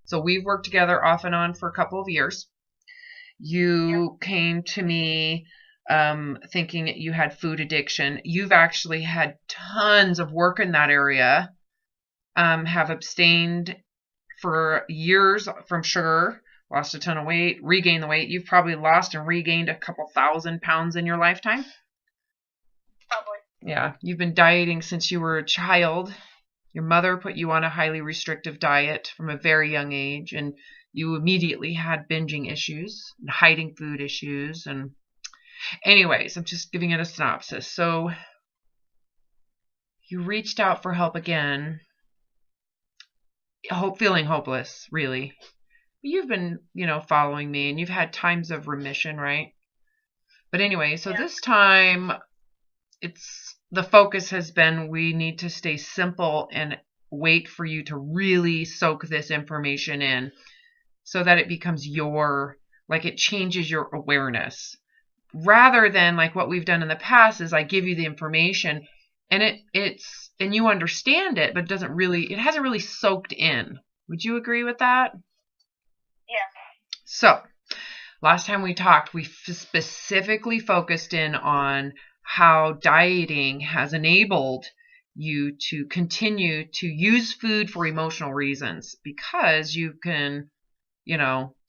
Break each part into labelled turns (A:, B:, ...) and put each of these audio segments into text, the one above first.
A: So we've worked together off and on for a couple of years. You came to me thinking you had food addiction. You've actually had tons of work in that area, have abstained for years from sugar, lost a ton of weight, regained the weight. You've probably lost and regained a couple 1,000 pounds in your lifetime.
B: Probably.
A: Yeah, you've been dieting since you were a child. Your mother put you on a highly restrictive diet from a very young age, and you immediately had binging issues and hiding food issues. And anyways, I'm just giving it a synopsis. So you reached out for help again, feeling hopeless, really. You've been, following me, and you've had times of remission, right? But anyway, so this time the focus has been, we need to stay simple and wait for you to really soak this information in so that it becomes it changes your awareness. Rather than like what we've done in the past is I give you the information and and you understand it, but it hasn't really soaked in. Would you agree with that?
B: Yeah.
A: So last time we talked, we specifically focused in on how dieting has enabled you to continue to use food for emotional reasons because you can,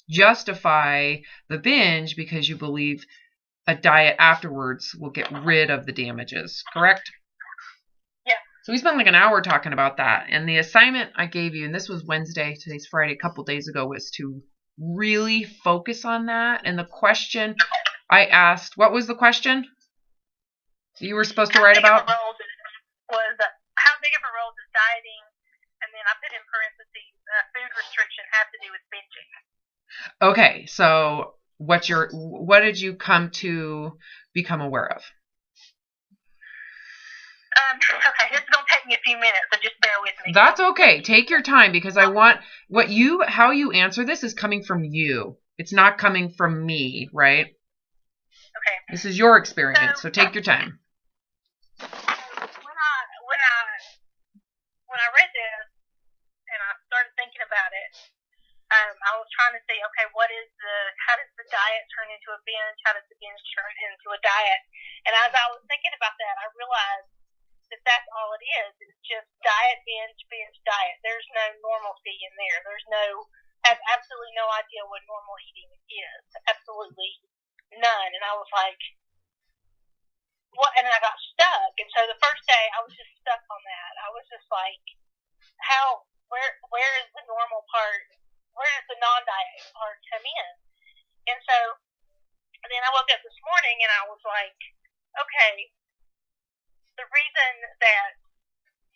A: justify the binge because you believe a diet afterwards will get rid of the damages, correct?
B: Yeah.
A: So we spent like an hour talking about that. And the assignment I gave you, and this was Wednesday, today's Friday, a couple days ago, was to really focus on that. And the question I asked, what was the question you were supposed to write about?
B: How big of a role does dieting, and then I put in parentheses, food restriction have to do with binging?
A: Okay, so what did you come to become aware of?
B: Okay, this is going to take me a few minutes, so just bear with me.
A: That's okay. Take your time because I want how you answer this is coming from you. It's not coming from me, right?
B: Okay.
A: This is your experience, so take your time.
B: When I read this and I started thinking about it, I was trying to say, okay, how does the diet turn into a binge? How does the binge turn into a diet? And as I was thinking about that, I realized that that's all it is. It's just diet, binge, diet. There's no normalcy in there. I have absolutely no idea what normal eating is. Absolutely none. And I was like, what? And I got stuck. And so the first day, I was just stuck on that. I was just like, where is the normal part? Where does the non-diet part come in? And so then I woke up this morning and I was like, okay, the reason that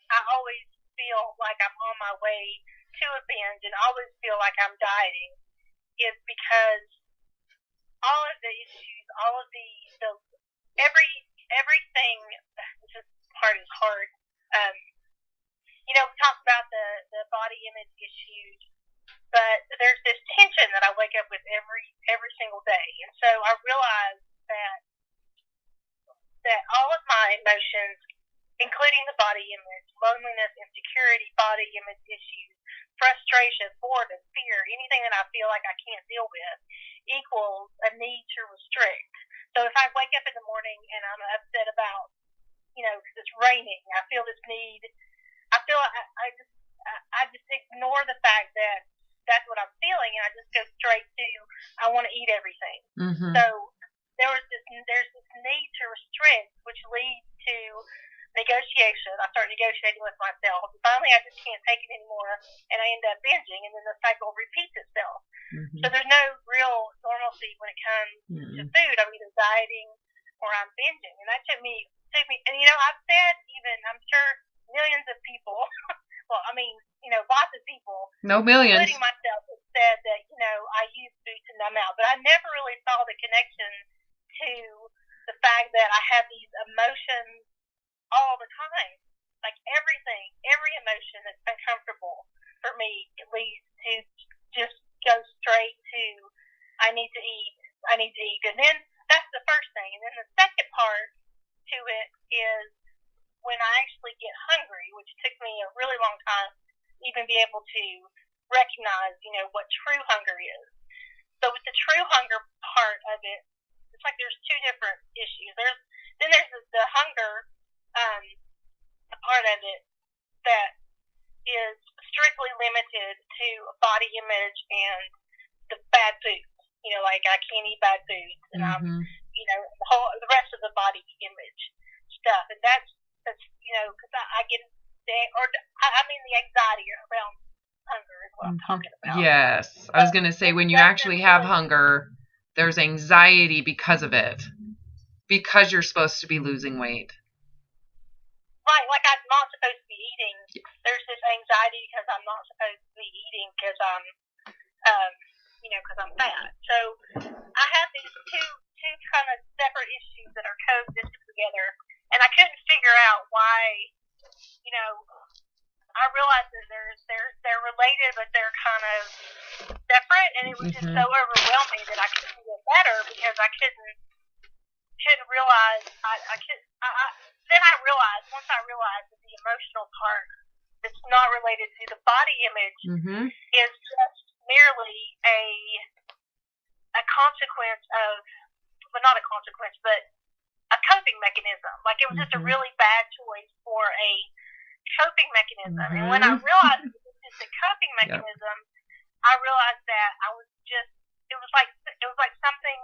B: I always feel like I'm on my way to a binge and always feel like I'm dieting is because all of the issues, all of everything, this part is hard. We talked about the body image issues, but there's this tension that I wake up with every single day. And so I realized that all of my emotions, including the body image, loneliness, insecurity, body image issues, frustration, boredom, fear, anything that I feel like I can't deal with, equals a need to restrict. So if I wake up in the morning and I'm upset about, because it's raining, I feel this need. I just ignore the fact that that's what I'm feeling, and I just go straight to I want to eat everything.
A: Mm-hmm.
B: So there's this need to restrict, which leads to negotiation. I start negotiating with myself. And finally, I just can't take it anymore, and I end up binging, and then the cycle repeats itself. Mm-hmm. So there's no real normalcy when it comes to food. I'm either dieting or I'm binging, and that took me. And I've said I'm sure millions of people. Well, lots of people.
A: No millions.
B: Including myself, have said that I use food to numb out, but I never really saw the connection to the fact that I have these emotions all the time. Like everything, every emotion that's uncomfortable for me, it leads to just go straight to I need to eat. And then that's the first thing. And then the second part to it is when I actually get hungry, which took me a really long time to even be able to recognize recognize, what true hunger is. So with the true hunger part of it, it's like there's two different issues. There's the hunger part of it that is strictly limited to body image and the bad foods. Like I can't eat bad foods, and the rest of the body image stuff, and that's because I get the anxiety around hunger is what I'm talking about.
A: Yes, I was gonna say when you actually have hunger, there's anxiety because of it, because you're supposed to be losing weight.
B: Right, like I'm not supposed to be eating. There's this anxiety because I'm not supposed to be eating because I'm fat. So I have these two kind of separate issues that are coexisting together, and I couldn't figure out why. I realized that they're related, but they're kind of separate, and it was just so overwhelming that I couldn't do it better because I couldn't realize. Then I realized once I realized that the emotional part that's not related to the body image is just merely a consequence of, well, not a consequence, but a coping mechanism. Like it was just a really bad choice for a coping mechanism. And when I realized it was just a coping mechanism, I realized that it was like something,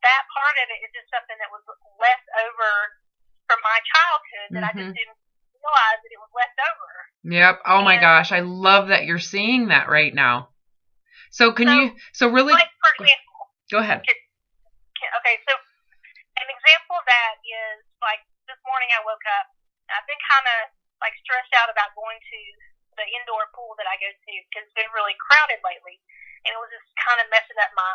B: that part of it is just something that was left over from my childhood that I just didn't realize that it was left over.
A: Yep. Oh my gosh, I love that you're seeing that right now. So really,
B: like for example,
A: go ahead.
B: Okay, so an example of that is like this morning I woke up. I've been kind of like stressed out about going to the indoor pool that I go to because it's been really crowded lately, and it was just kind of messing up my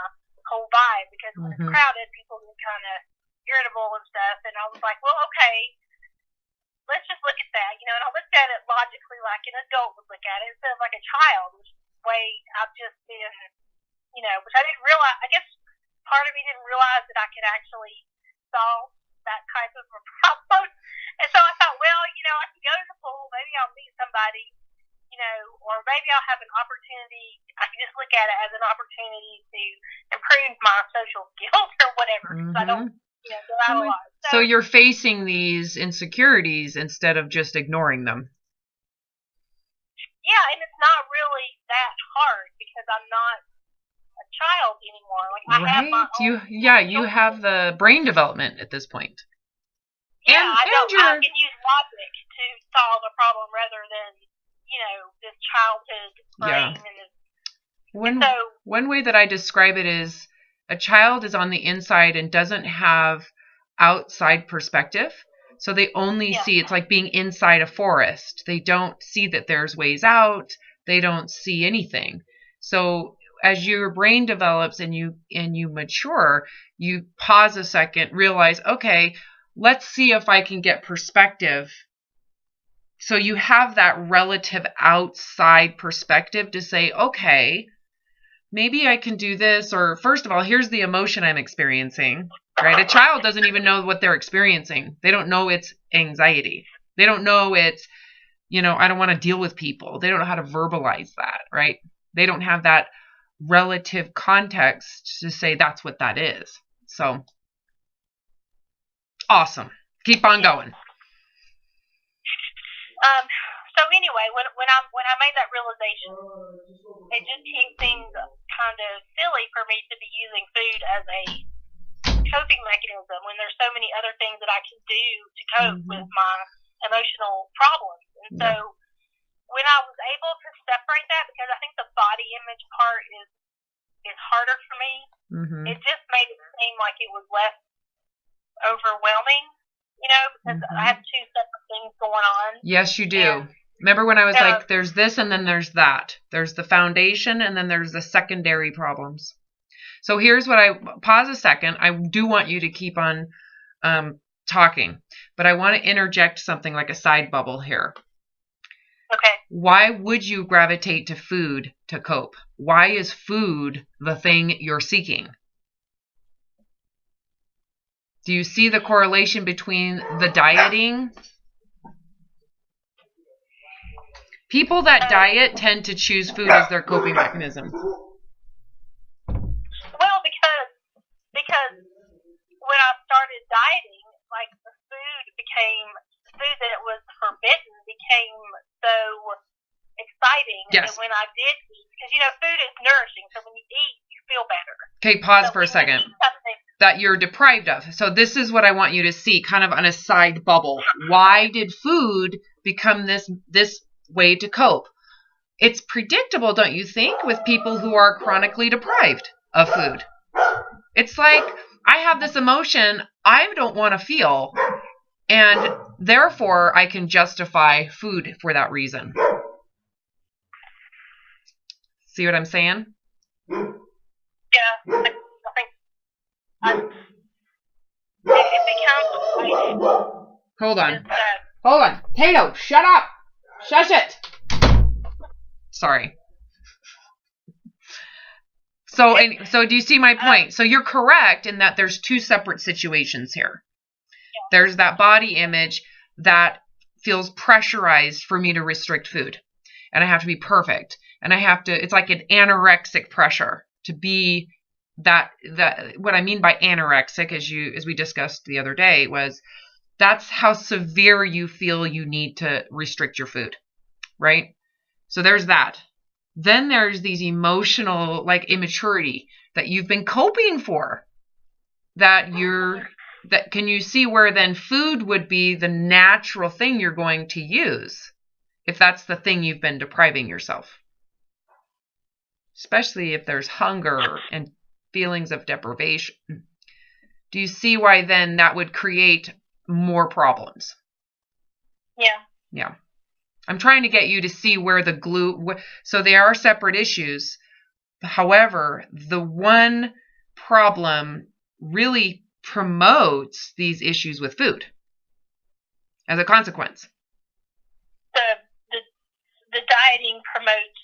B: whole vibe because when it's crowded, people get kind of irritable and stuff. And I was like, well, okay, let's just look at that, And I looked at it logically, like an adult would look at it instead of like a child, which is the way I've just been, which I didn't realize. I guess part of me didn't realize that I could actually solve that type of a problem. And so I thought, well, I can go to the pool, maybe I'll meet somebody, or maybe I'll have an opportunity. I can just look at it as an opportunity to improve my social skills or whatever. So I don't, go out a lot.
A: So you're facing these insecurities instead of just ignoring them.
B: Yeah, and it's not really that hard because I'm not a child anymore. Like I have my own.
A: You have the brain development at this point.
B: Yeah, I can use logic to solve a problem rather than, this childhood brain.
A: Yeah. One way that I describe it is a child is on the inside and doesn't have outside perspective. So they only see, it's like being inside a forest. They don't see that there's ways out. They don't see anything. So as your brain develops and you mature, you pause a second, realize, okay, let's see if I can get perspective. So you have that relative outside perspective to say, okay, maybe I can do this. Or first of all, here's the emotion I'm experiencing, right? A child doesn't even know what they're experiencing. They don't know it's anxiety. They don't know it's, I don't want to deal with people. They don't know how to verbalize that, right? They don't have that relative context to say that's what that is. So awesome. Keep on going.
B: So anyway, when I made that realization, it just seemed kind of silly for me to be using food as a coping mechanism when there's so many other things that I can do to cope with my emotional problems. And so when I was able to separate that, because I think the body image part is harder for me, it just made it seem like it was less overwhelming, because I have two separate things going on.
A: Yes, you do. Remember when I was like, there's this and then there's that. There's the foundation and then there's the secondary problems. So here's what pause a second. I do want you to keep on talking, but I want to interject something like a side bubble here.
B: Okay.
A: Why would you gravitate to food to cope? Why is food the thing you're seeking? Do you see the correlation between the dieting People that diet tend to choose food as their coping mechanism.
B: Well, because when I started dieting, like the food that was forbidden became so exciting.
A: Yes.
B: And when I did eat, because food is nourishing, so when you eat, you feel better.
A: Okay, pause for a second. That you're deprived of. So this is what I want you to see, kind of on a side bubble. Why did food become this way to cope? It's predictable, don't you think, with people who are chronically deprived of food? It's like, I have this emotion I don't want to feel, and therefore I can justify food for that reason. See what I'm saying?
B: Yeah, I think it becomes
A: Hold on. Tato, shut up. Shush it. Sorry. So do you see my point? So you're correct in that there's two separate situations here. There's that body image that feels pressurized for me to restrict food. And I have to be perfect. And it's like an anorexic pressure to be that what I mean by anorexic, as we discussed the other day, was that's how severe you feel you need to restrict your food, right? So there's that. Then there's these emotional, like, immaturity that you've been coping for. That can you see where then food would be the natural thing you're going to use if that's the thing you've been depriving yourself? Especially if there's hunger and feelings of deprivation. Do you see why then that would create more problems? Yeah. I'm trying to get you to see where the glue... So they are separate issues. However, the one problem really promotes these issues with food as a consequence.
B: The dieting promotes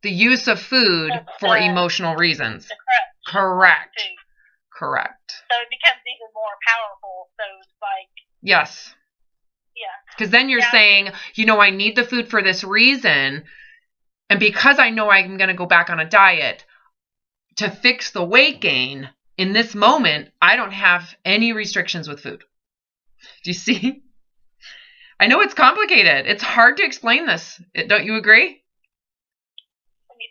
A: the use of food for emotional reasons. Correct.
B: So it becomes even more powerful. So it's like...
A: Yes.
B: Yeah.
A: Because then you're saying, I need the food for this reason. And because I know I'm going to go back on a diet to fix the weight gain, in this moment, I don't have any restrictions with food. Do you see? I know it's complicated. It's hard to explain this. Don't you agree?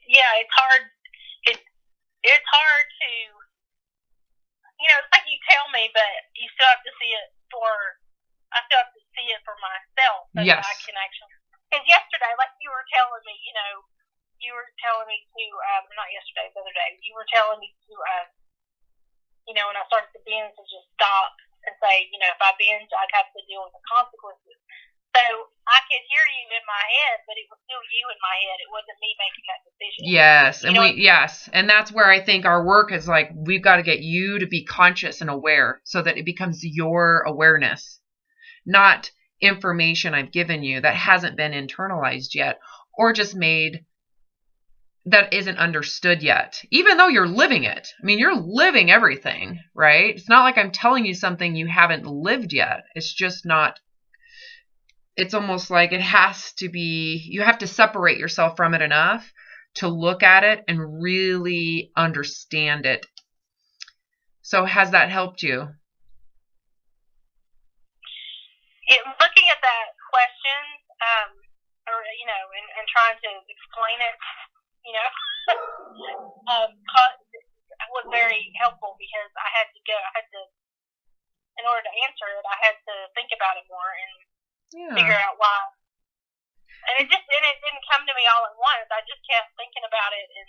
B: Yeah, it's hard. It's hard to, it's like you tell me, but you still have to see it I still have to see it for myself. So
A: yes.
B: That I can actually, because yesterday, like you were telling me, you were telling me to, not yesterday, the other day, you were telling me to, when I started to binge, to just stop and say, if I binge, I'd have to deal with the consequences. So I could hear you in my head, but it was still you in my head. It wasn't me making that decision.
A: Yes. And that's where I think our work is like, we've got to get you to be conscious and aware so that it becomes your awareness, not information I've given you that hasn't been internalized yet or just made that isn't understood yet, even though you're living it. I mean, you're living everything, right? It's not like I'm telling you something you haven't lived yet. It's just not. It's almost like it has to be, you have to separate yourself from it enough to look at it and really understand it. So has that helped you?
B: Looking at that question, and trying to explain it, was very helpful because in order to answer it, I had to think about it more and figure out why. And it didn't come to me all at once. I just kept thinking about it and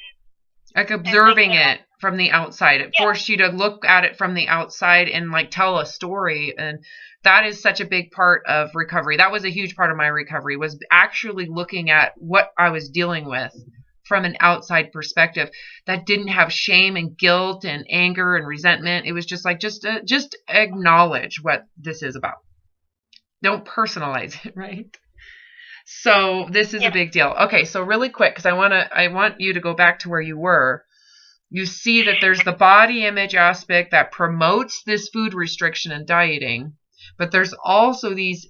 A: like observing it from the outside. It forced you to look at it from the outside and like tell a story. And that is such a big part of recovery. That was a huge part of my recovery, was actually looking at what I was dealing with from an outside perspective that didn't have shame and guilt and anger and resentment. It was just like, just acknowledge what this is about. Don't personalize it, right? So this is a big deal. Okay, so really quick, because I want you to go back to where you were. You see that there's the body image aspect that promotes this food restriction and dieting, but there's also these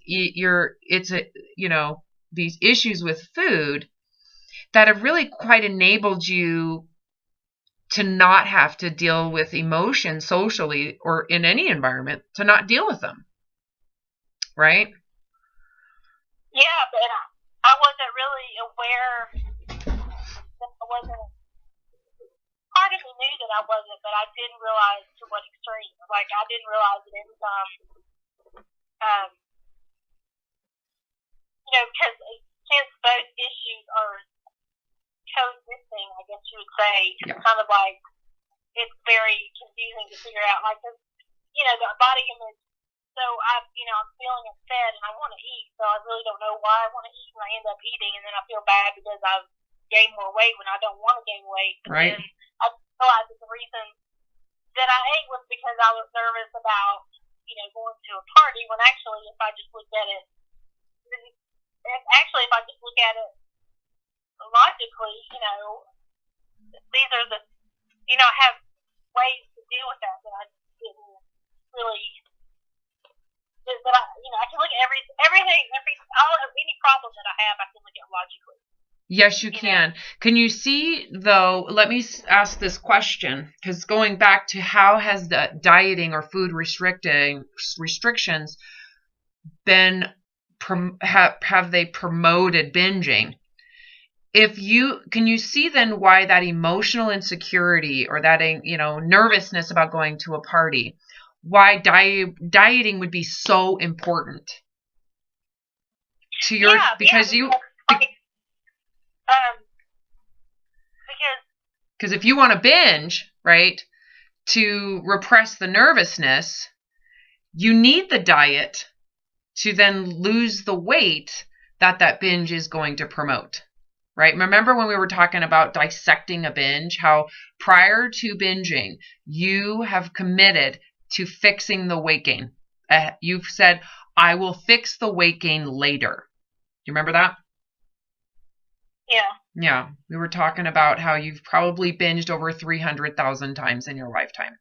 A: these issues with food that have really quite enabled you to not have to deal with emotion socially or in any environment, to not deal with them. Right?
B: Yeah, but I wasn't really aware that I wasn't. Part of me knew that I wasn't, but I didn't realize to what extreme. Like, I didn't realize that every time, because since both issues are coexisting, I guess you would say, it's kind of like, it's very confusing to figure out, like, the body image. So I'm feeling upset and I want to eat, so I really don't know why I want to eat, and I end up eating, and then I feel bad because I've gained more weight when I don't want to gain weight.
A: Right.
B: And I realized that the reason that I ate was because I was nervous about, going to a party, when actually, if I just looked at it, logically, these are the, I have ways to deal with that I didn't really. That I can look at any problem that I have, I can look at logically.
A: Yes, you can. Can you see, though, let me ask this question, because going back to how has the dieting or food restrictions been, have they promoted binging? Can you see then why that emotional insecurity or that, nervousness about going to a party, why dieting would be so important to your, because if you want to binge, right, to repress the nervousness, you need the diet to then lose the weight that binge is going to promote, right? Remember when we were talking about dissecting a binge, how prior to binging, you have committed to fixing the weight gain. You've said, I will fix the weight gain later. Do you remember that?
B: Yeah.
A: Yeah. We were talking about how you've probably binged over 300,000 times in your lifetime.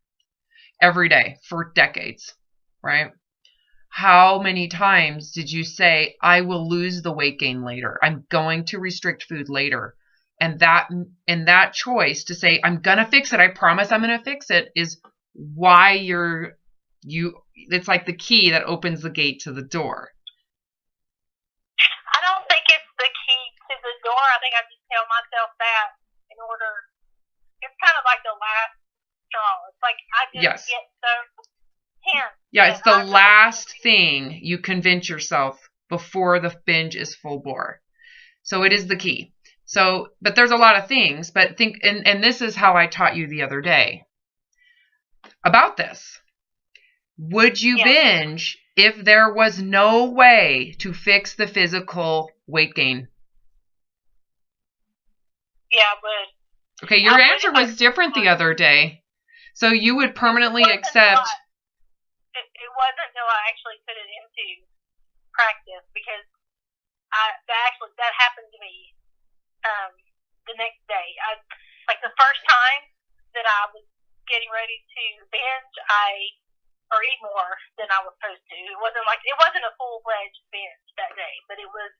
A: Every day for decades, right? How many times did you say, I will lose the weight gain later? I'm going to restrict food later. And that choice to say, I'm going to fix it, I promise I'm going to fix it, is why it's like the key that opens the gate to the door.
B: I don't think it's the key to the door. I think I just tell myself that in order. It's kind of like the last straw. It's like I just get so tense.
A: Yeah, it's the last thing you convince yourself before the binge is full bore. So it is the key. So, but there's a lot of things, but and this is how I taught you the other day about this. Would you binge if there was no way to fix the physical weight gain?
B: Yeah, I would.
A: Okay, your answer was different the other day. So you would permanently accept.
B: It wasn't until I actually put it into practice, because that happened to me the next day. Like the first time that I was getting ready to binge, or eat more than I was supposed to. It wasn't a full-fledged binge that day, but it was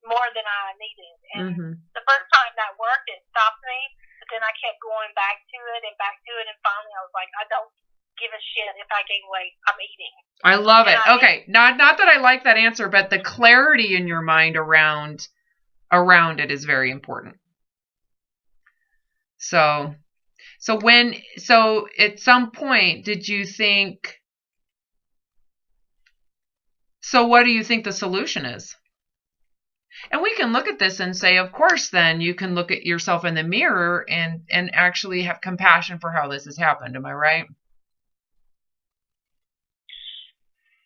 B: more than I needed. And the first time that worked, it stopped me, but then I kept going back to it, and finally I was like, I don't give a shit if I gain weight. I'm eating.
A: I love it. Okay, not that I like that answer, but the clarity in your mind around it is very important. So at some point, did you think? So what do you think the solution is? And we can look at this and say, of course, then you can look at yourself in the mirror and actually have compassion for how this has happened. Am I right?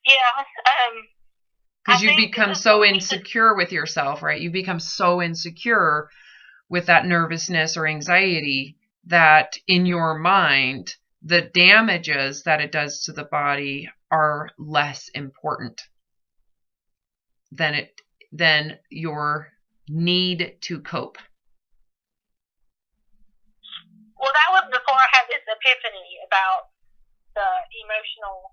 B: Yeah.
A: Because you become so insecure with yourself, right? You become so insecure with that nervousness or anxiety that in your mind, the damages that it does to the body are less important than your need to cope.
B: Well, that was before I had this epiphany about the emotional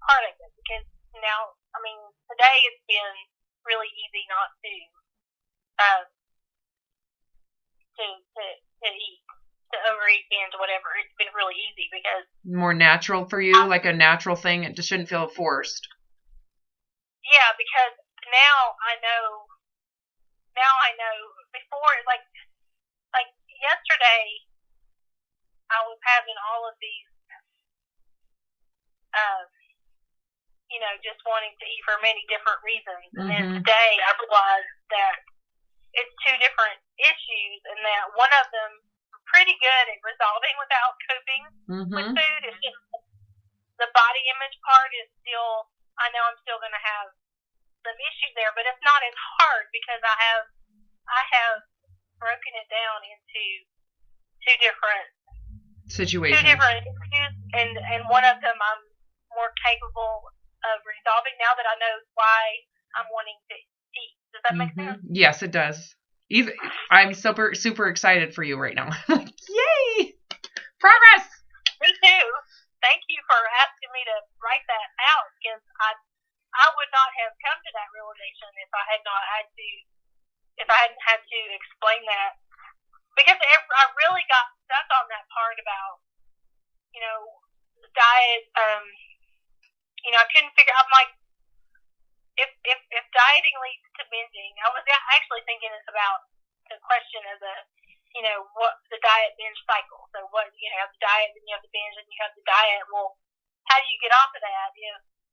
B: part of it, because now, I mean, today it's been really easy not to um, to eat, to overeat, binge, whatever. It's been really easy because
A: more natural for you, like a natural thing. It just shouldn't feel forced.
B: Yeah, because now I know. Before, like yesterday, I was having all of these, just wanting to eat for many different reasons. And then today I realized that it's two different issues, and that one of them is pretty good at resolving without coping with food. It's just the body image part is still, I know I'm still going to have some issues there, but it's not as hard because I have broken it down into two different
A: situations.
B: Issues, and one of them I'm more capable of resolving now that I know why I'm wanting to eat. Does that make sense?
A: Yes, it does. I'm super excited for you right now. Yay! Progress!
B: Me too. Thank you for asking me to write that out, because I would not have come to that realization if I hadn't had to explain that. Because I really got stuck on that part about, diet. I couldn't figure. I'm like, if dieting leads to binging, I was actually thinking about the question of what the diet binge cycle. So what, you have the diet, then you have the binge, and you have the diet. Well, how do you get off of that?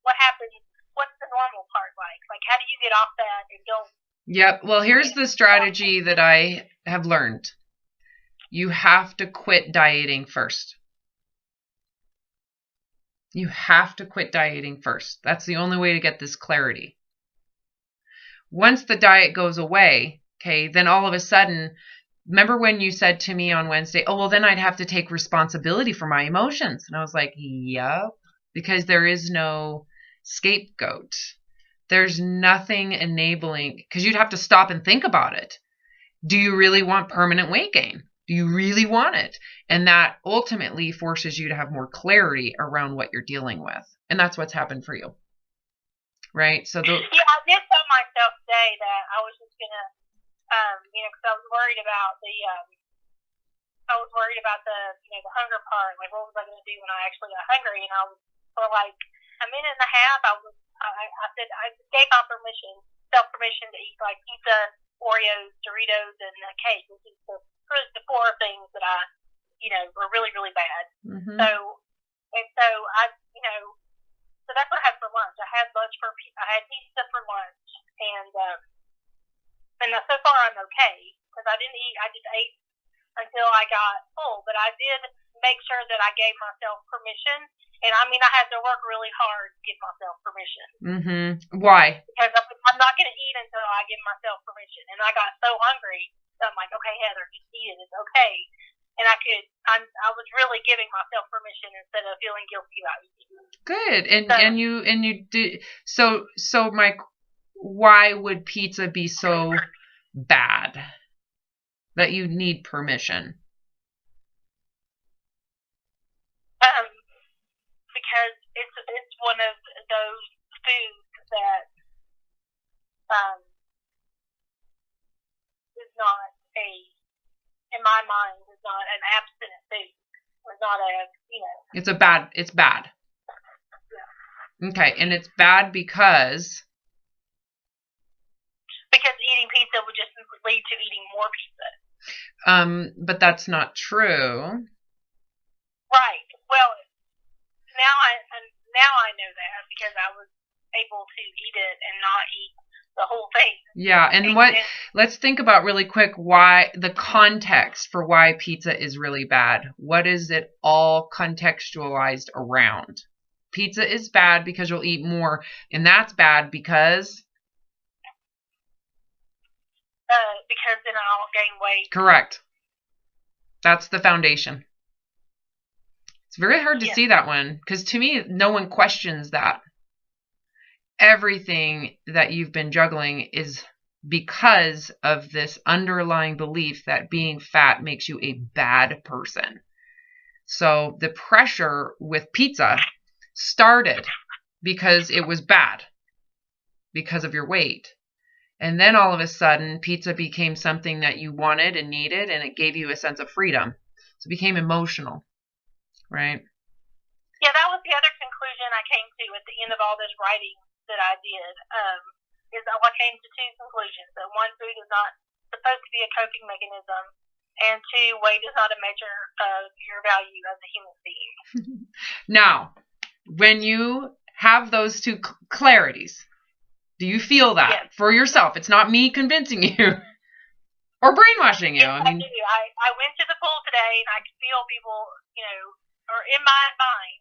B: What happens? What's the normal part like? Like, how do you get off that and don't?
A: Yep. Well, here's the strategy that I have learned. You have to quit dieting first. You have to quit dieting first. That's the only way to get this clarity. Once the diet goes away, okay, then all of a sudden, remember when you said to me on Wednesday, oh, well, then I'd have to take responsibility for my emotions. And I was like, yep, because there is no scapegoat. There's nothing enabling, because you'd have to stop and think about it. Do you really want permanent weight gain? Do you really want it? And that ultimately forces you to have more clarity around what you're dealing with. And that's what's happened for you. Right? So
B: I did tell myself today that I was just going to, because I was worried about the the hunger part. Like, what was I going to do when I actually got hungry? And I was, for like a minute and a half, I said, I gave my self-permission to eat like pizza, Oreos, Doritos, and cake, which is the four things that I, were really, really bad. So that's what I had for lunch. I had pizza for lunch, and so far I'm okay, because I didn't eat. I just ate until I got full, but I did make sure that I gave myself permission. And I had to work really hard to give myself permission.
A: Why?
B: Because I'm not going to eat until I give myself permission. And I got so hungry, so I'm like, okay, Heather, just eat it. It's okay. And I was really giving myself permission instead of feeling guilty about eating.
A: Good. And you did. So Mike, why would pizza be so bad that you need permission?
B: Because it's one of those foods that is not in my mind, is not an abstinent food. Or not
A: It's bad. Yeah. Okay, and it's bad because
B: eating pizza would just lead to eating more pizza.
A: But that's not true.
B: Right. Well, now I know that, because I was able to eat it and not eat the whole thing.
A: Yeah, and let's think about really quick why the context for why pizza is really bad. What is it all contextualized around? Pizza is bad because you'll eat more, and that's bad because
B: then I'll gain weight.
A: Correct. That's the foundation. It's very hard to see that one, because to me, no one questions that. Everything that you've been juggling is because of this underlying belief that being fat makes you a bad person. So the pressure with pizza started because it was bad, because of your weight. And then all of a sudden, pizza became something that you wanted and needed, and it gave you a sense of freedom. So it became emotional, right?
B: Yeah, that was the other conclusion I came to at the end of all this writing that I did. Is I came to two conclusions: that one, food is not supposed to be a coping mechanism, and two, weight is not a measure of your value as a human being.
A: Now, when you have those two clarities, do you feel that for yourself? It's not me convincing you or brainwashing you.
B: Yes, I do. I went to the pool today, and I could feel people, or in my mind,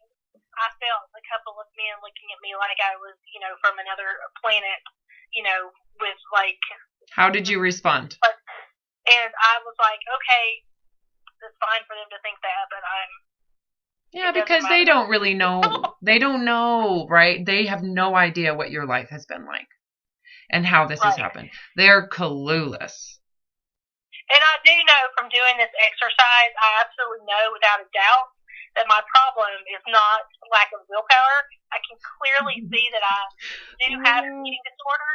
B: I felt a couple of men looking at me like I was, from another planet, with like.
A: How did you respond?
B: And I was like, okay, it's fine for them to think that, but I'm.
A: Yeah, because they don't really know. They don't know, right? They have no idea what your life has been like and how this has happened. They're clueless.
B: And I do know from doing this exercise, I absolutely know without a doubt that my problem is not lack of willpower. I can clearly see that I do have an eating disorder.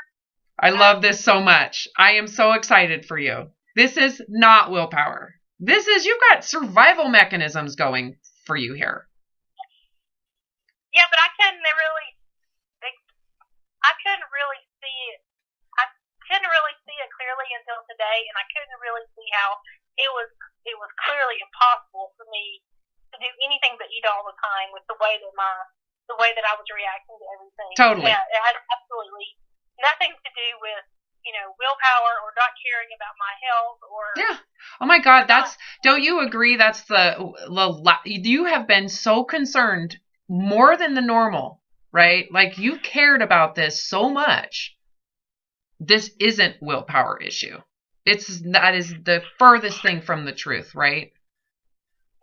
A: I love this so much. I am so excited for you. This is not willpower. This is, you've got survival mechanisms going for you here.
B: Yeah, but I couldn't really see it. I couldn't really see it clearly until today, and I couldn't really see how it was clearly impossible for me to do anything but eat all the time with the way that I was reacting to everything.
A: Totally.
B: Yeah, it had absolutely nothing to do with willpower or not caring about my health or.
A: Yeah. Oh my God, don't you agree? That's you have been so concerned more than the normal, right? Like you cared about this so much. This isn't willpower issue. That is the furthest thing from the truth, right?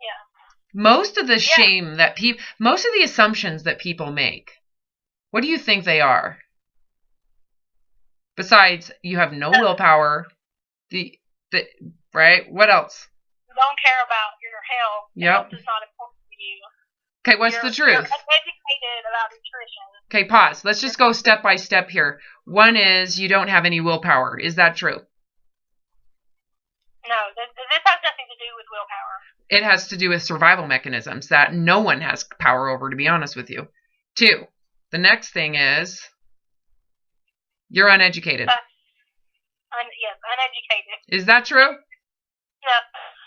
B: Yeah.
A: Most of the shame that most of the assumptions that people make, what do you think they are? Besides, you have no willpower. Right? What else?
B: You don't care about your health.
A: Yep.
B: Health is not important to you.
A: Okay, what's the truth?
B: You're uneducated about nutrition.
A: Okay, pause. Let's just go step by step here. One is you don't have any willpower. Is that true?
B: No, this has nothing to do with willpower.
A: It has to do with survival mechanisms that no one has power over, to be honest with you. Two, the next thing is you're uneducated.
B: Yes, uneducated.
A: Is that true?
B: No.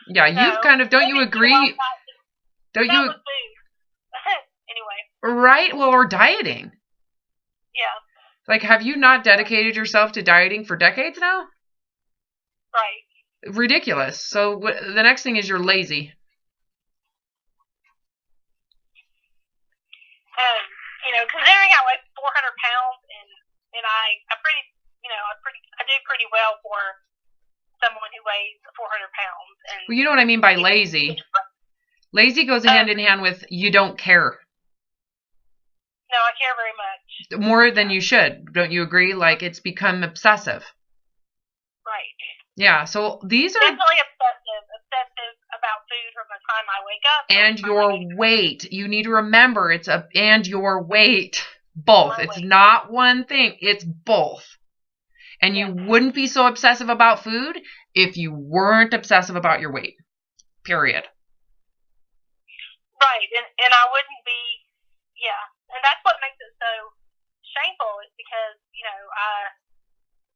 A: Yeah, you've kind of, don't you agree? Don't you?
B: Anyway.
A: Right? Well, or dieting.
B: Yeah.
A: Like, have you not dedicated yourself to dieting for decades now?
B: Right.
A: Ridiculous. So the next thing is you're lazy.
B: Considering I weigh 400 pounds and I do pretty well for someone who weighs 400 pounds.
A: Well, you know what I mean by lazy. Lazy goes hand in hand with you don't care.
B: No, I care very much.
A: More than you should. Don't you agree? Like, it's become obsessive.
B: Right.
A: Yeah, so these are...
B: Definitely obsessive about food from the time I wake up.
A: And your weight. You need to remember it's and your weight. Both. It's not one thing. It's both. And you wouldn't be so obsessive about food if you weren't obsessive about your weight. Period.
B: Right. And I wouldn't be... Yeah. And that's what makes it so shameful is because,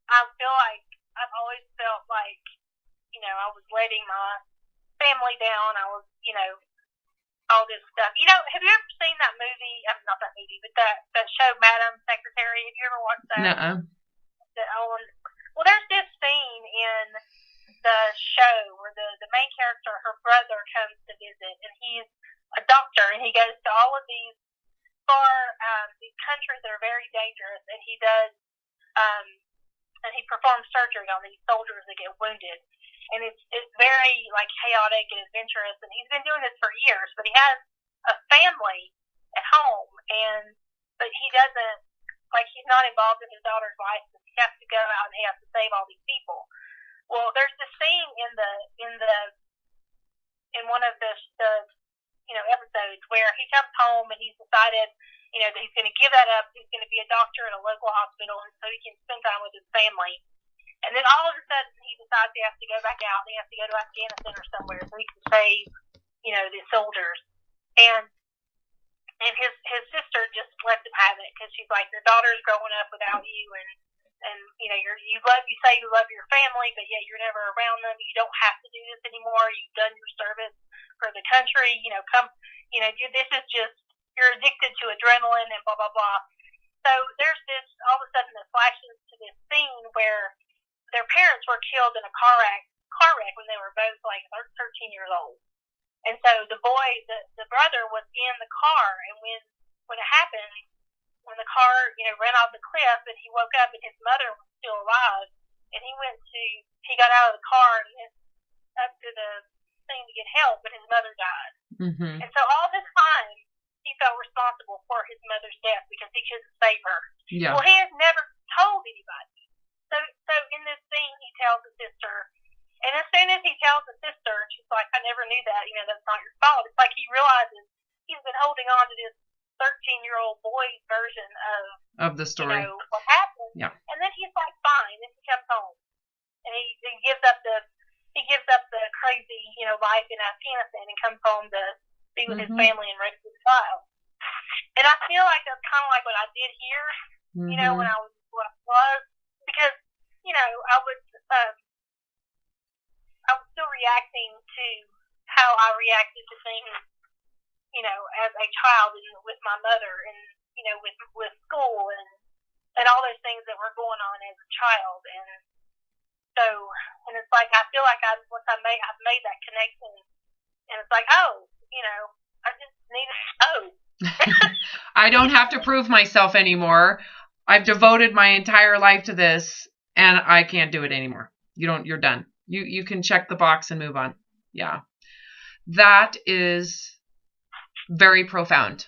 B: I feel like I've always felt like, I was letting my family down. I was, all this stuff. Have you ever seen that movie? Not that movie, but that show, Madam Secretary. Have you ever watched that?
A: Nuh-uh.
B: Well, there's this scene in the show where the main character, her brother, comes to visit, and he's a doctor, and he goes to all of these these countries that are very dangerous, and he does, and he performs surgery on these soldiers that get wounded. And it's very, like, chaotic and adventurous, and he's been doing this for years, but he has a family at home, but he doesn't, like, he's not involved in his daughter's life, so he has to go out and he has to save all these people. Well, there's this scene in one of the episodes where he comes home and he's decided, that he's going to give that up. He's going to be a doctor at a local hospital, and so he can spend time with his family. And then all of a sudden, he decides he has to go back out. And he has to go to Afghanistan or somewhere so he can save, the soldiers. And his sister just lets him have it because she's like, your daughter's growing up without you, and you say you love your family, but yet you're never around them. You don't have to do this anymore. You've done your service for the country. This is just, you're addicted to adrenaline and blah blah blah. So there's this, all of a sudden it flashes to this scene where their parents were killed in a car wreck when they were both like 13 years old. And so the boy, the brother, was in the car, and when it happened, when the car, ran off the cliff, and he woke up and his mother was still alive, and he got out of the car and went up to the thing to get help, but his mother died.
A: Mm-hmm.
B: And so all this time, he felt responsible for his mother's death because he couldn't save her.
A: Yeah.
B: Well, he has never told anybody. So in this scene, he tells his sister, and as soon as he tells the sister, she's like, I never knew that, that's not your fault. It's like he realizes he's been holding on to this 13-year-old boy's version
A: of the story.
B: What happened.
A: Yeah.
B: And then he's like, fine. And he comes home, and he gives up the crazy, life in Afghanistan and comes home to be with his family and raise his child. And I feel like that's kind of like what I did here, when I was because I was still reacting to how I reacted to things, as a child and with my mother and, with school and all those things that were going on as a child. And so, and it's like, I feel like I've made that connection, and it's like, I just need
A: I don't have to prove myself anymore. I've devoted my entire life to this, and I can't do it anymore. You're done. You can check the box and move on. Yeah. That is very profound.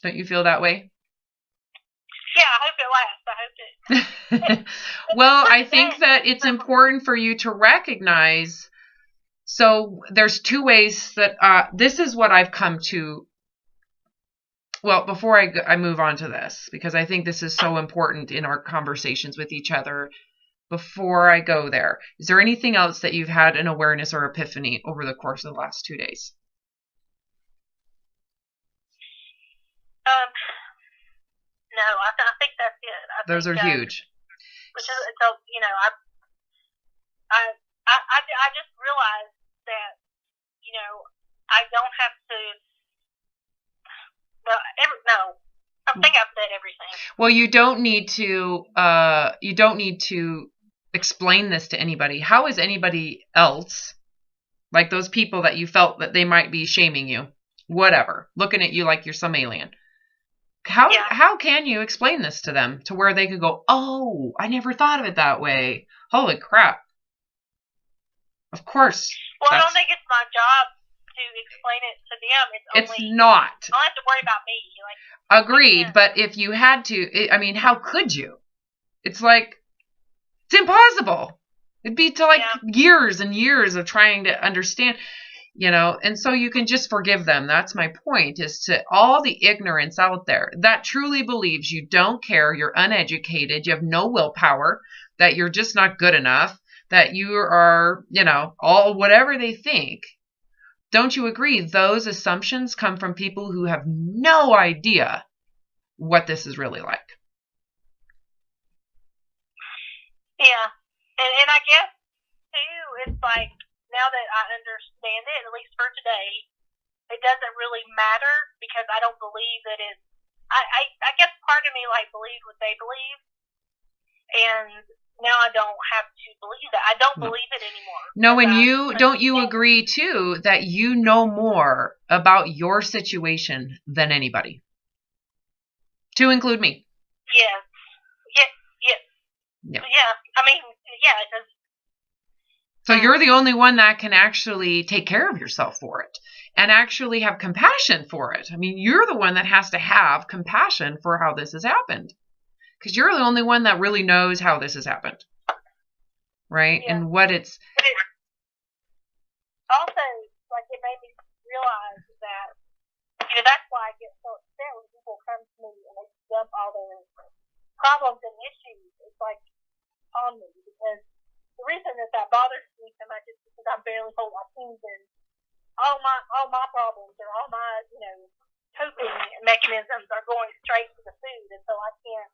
A: Don't you feel that way?
B: Yeah, I hope it lasts.
A: Well, I think that it's important for you to recognize. So there's two ways that this is what I've come to. Well, before I move on to this, because I think this is so important in our conversations with each other. Before I go there, is there anything else that you've had an awareness or epiphany over the course of the last 2 days?
B: No, I think that's it.
A: Those are huge.
B: Which is, so, I just realized that, I don't have to. Well, I think I've said everything.
A: Well, you don't need to explain this to anybody. How is anybody else, like those people that you felt that they might be shaming you, whatever, looking at you like you're some alien? How can you explain this to them to where they could go, oh, I never thought of it that way. Holy crap. Of course.
B: Well, I don't think it's my job to explain it to them.
A: It's not.
B: I don't have to worry about me.
A: Agreed, but if you had to, how could you? It's like, it's impossible. It'd be to years and years of trying to understand, and so you can just forgive them. That's my point, is to all the ignorance out there that truly believes you don't care, you're uneducated, you have no willpower, that you're just not good enough, that you are, all whatever they think. Don't you agree? Those assumptions come from people who have no idea what this is really like.
B: Yeah. And I guess, too, it's like, now that I understand it, at least for today, it doesn't really matter because I don't believe that it's, I guess part of me, believes what they believe. And now I don't have to believe that. I don't believe it anymore.
A: No, and don't you agree too that you know more about your situation than anybody, to include me?
B: Yes. Yeah.
A: So you're the only one that can actually take care of yourself for it and actually have compassion for it. You're the one that has to have compassion for how this has happened. Because you're the only one that really knows how this has happened. Right?
B: Yeah.
A: And what it's...
B: But it also, it made me realize that, that's why why I get so upset when people come to me and they dump all their problems and issues. It's like on me, because the reason that bothers me so much is because I barely hold my teams in. All my problems or all my, coping mechanisms are going straight to the food, and so I can't.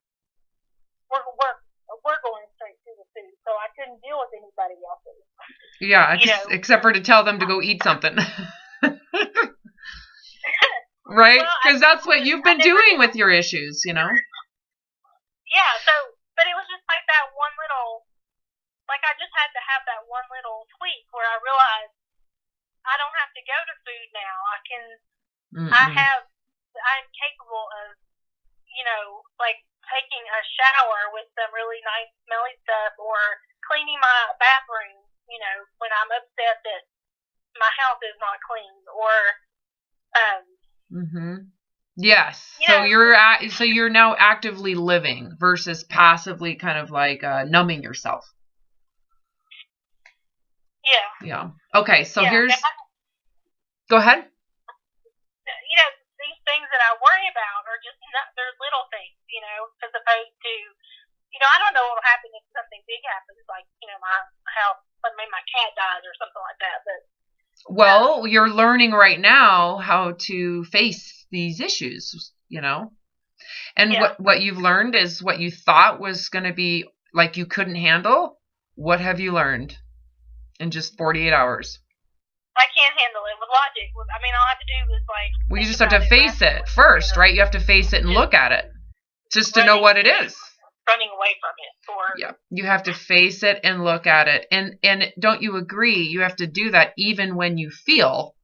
B: We're going straight to the food, so I couldn't deal with anybody else's.
A: Yeah, except for to tell them to go eat something. Right? Because that's what you've been doing with your issues,
B: Yeah, but it was just like that one little, like I just had to have that one little tweak where I realized I don't have to go to food now. I'm capable of, like taking a shower with some really nice smelly stuff, or cleaning my bathroom, when I'm upset that my house is not clean, or,
A: Yes. So you're now actively living versus passively kind of like numbing yourself.
B: Yeah.
A: Yeah. Okay. So go ahead.
B: These things that I worry about are just they're little things, as opposed to, I don't know what will happen if something big happens, like, my house, maybe my cat dies or something like that. But
A: well, you're learning right now how to face these issues, and what you've learned is what you thought was going to be like you couldn't handle. What have you learned in just 48 hours?
B: I can't handle it with logic. All I have to do is
A: well, you just have to face it first, right? You have to face it and look at it just to know what it is.
B: Running away from it.
A: Yeah, you have to face it and look at it. And don't you agree? You have to do that even when you feel.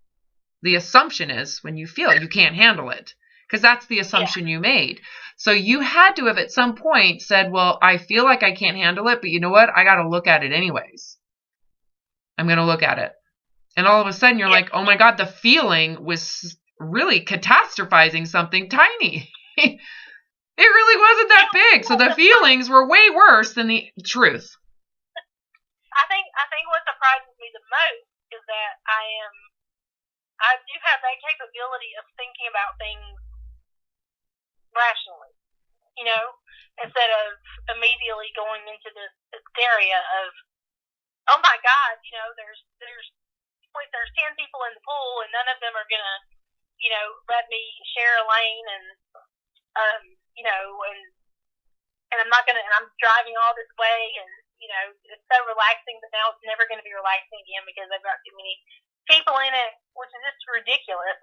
A: The assumption is when you feel you can't handle it, because that's the assumption you made. So you had to have at some point said, well, I feel like I can't handle it, but you know what? I got to look at it anyways. I'm going to look at it. And all of a sudden you're like, oh my God, the feeling was really catastrophizing something tiny. It really wasn't that big. So the feelings were way worse than the truth.
B: I think what surprises me the most is that I do have that capability of thinking about things rationally, instead of immediately going into this hysteria of, oh my God, there's 10 people in the pool and none of them are gonna, let me share a lane, and and I'm not gonna, and I'm driving all this way, and it's so relaxing, but now it's never gonna be relaxing again because I've got too many people in it, which is just ridiculous.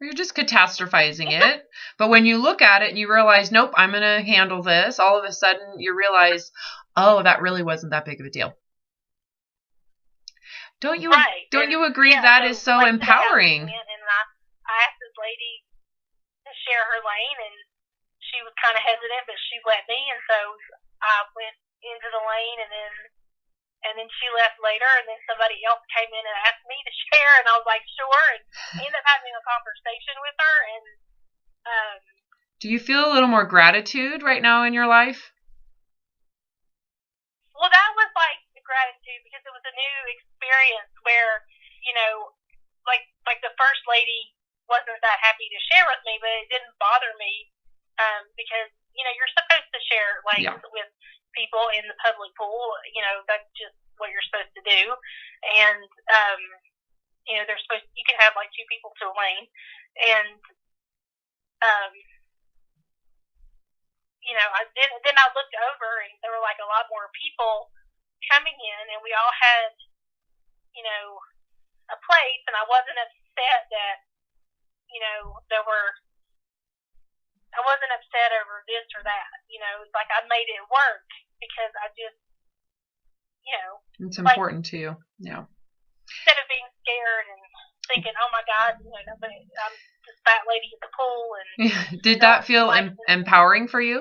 A: You're just catastrophizing it. But when you look at it and you realize, nope, I'm gonna handle this, all of a sudden you realize, oh, that really wasn't that big of a deal. Don't you agree that is so empowering?
B: And I asked this lady to share her lane, and she was kind of hesitant, but she let me, and so I went into the lane, and then she left later, and then somebody else came in and asked me to share, and I was like, sure, and I ended up having a conversation with her. And
A: do you feel a little more gratitude right now in your life?
B: Well, that was like the gratitude, because it was a new experience where, like the first lady wasn't that happy to share with me, but it didn't bother me, because, you're supposed to share lanes with people in the public pool. That's just what you're supposed to do. And, you can have like 2 people to a lane. And, then I looked over and there were like a lot more people coming in, and we all had, a place, and I wasn't upset that, I wasn't upset over this or that. It's like I made it work because I just,
A: it's important to you. Yeah.
B: Instead of being scared and thinking, oh my God, I'm this fat lady at the pool. And
A: did that feel empowering for you?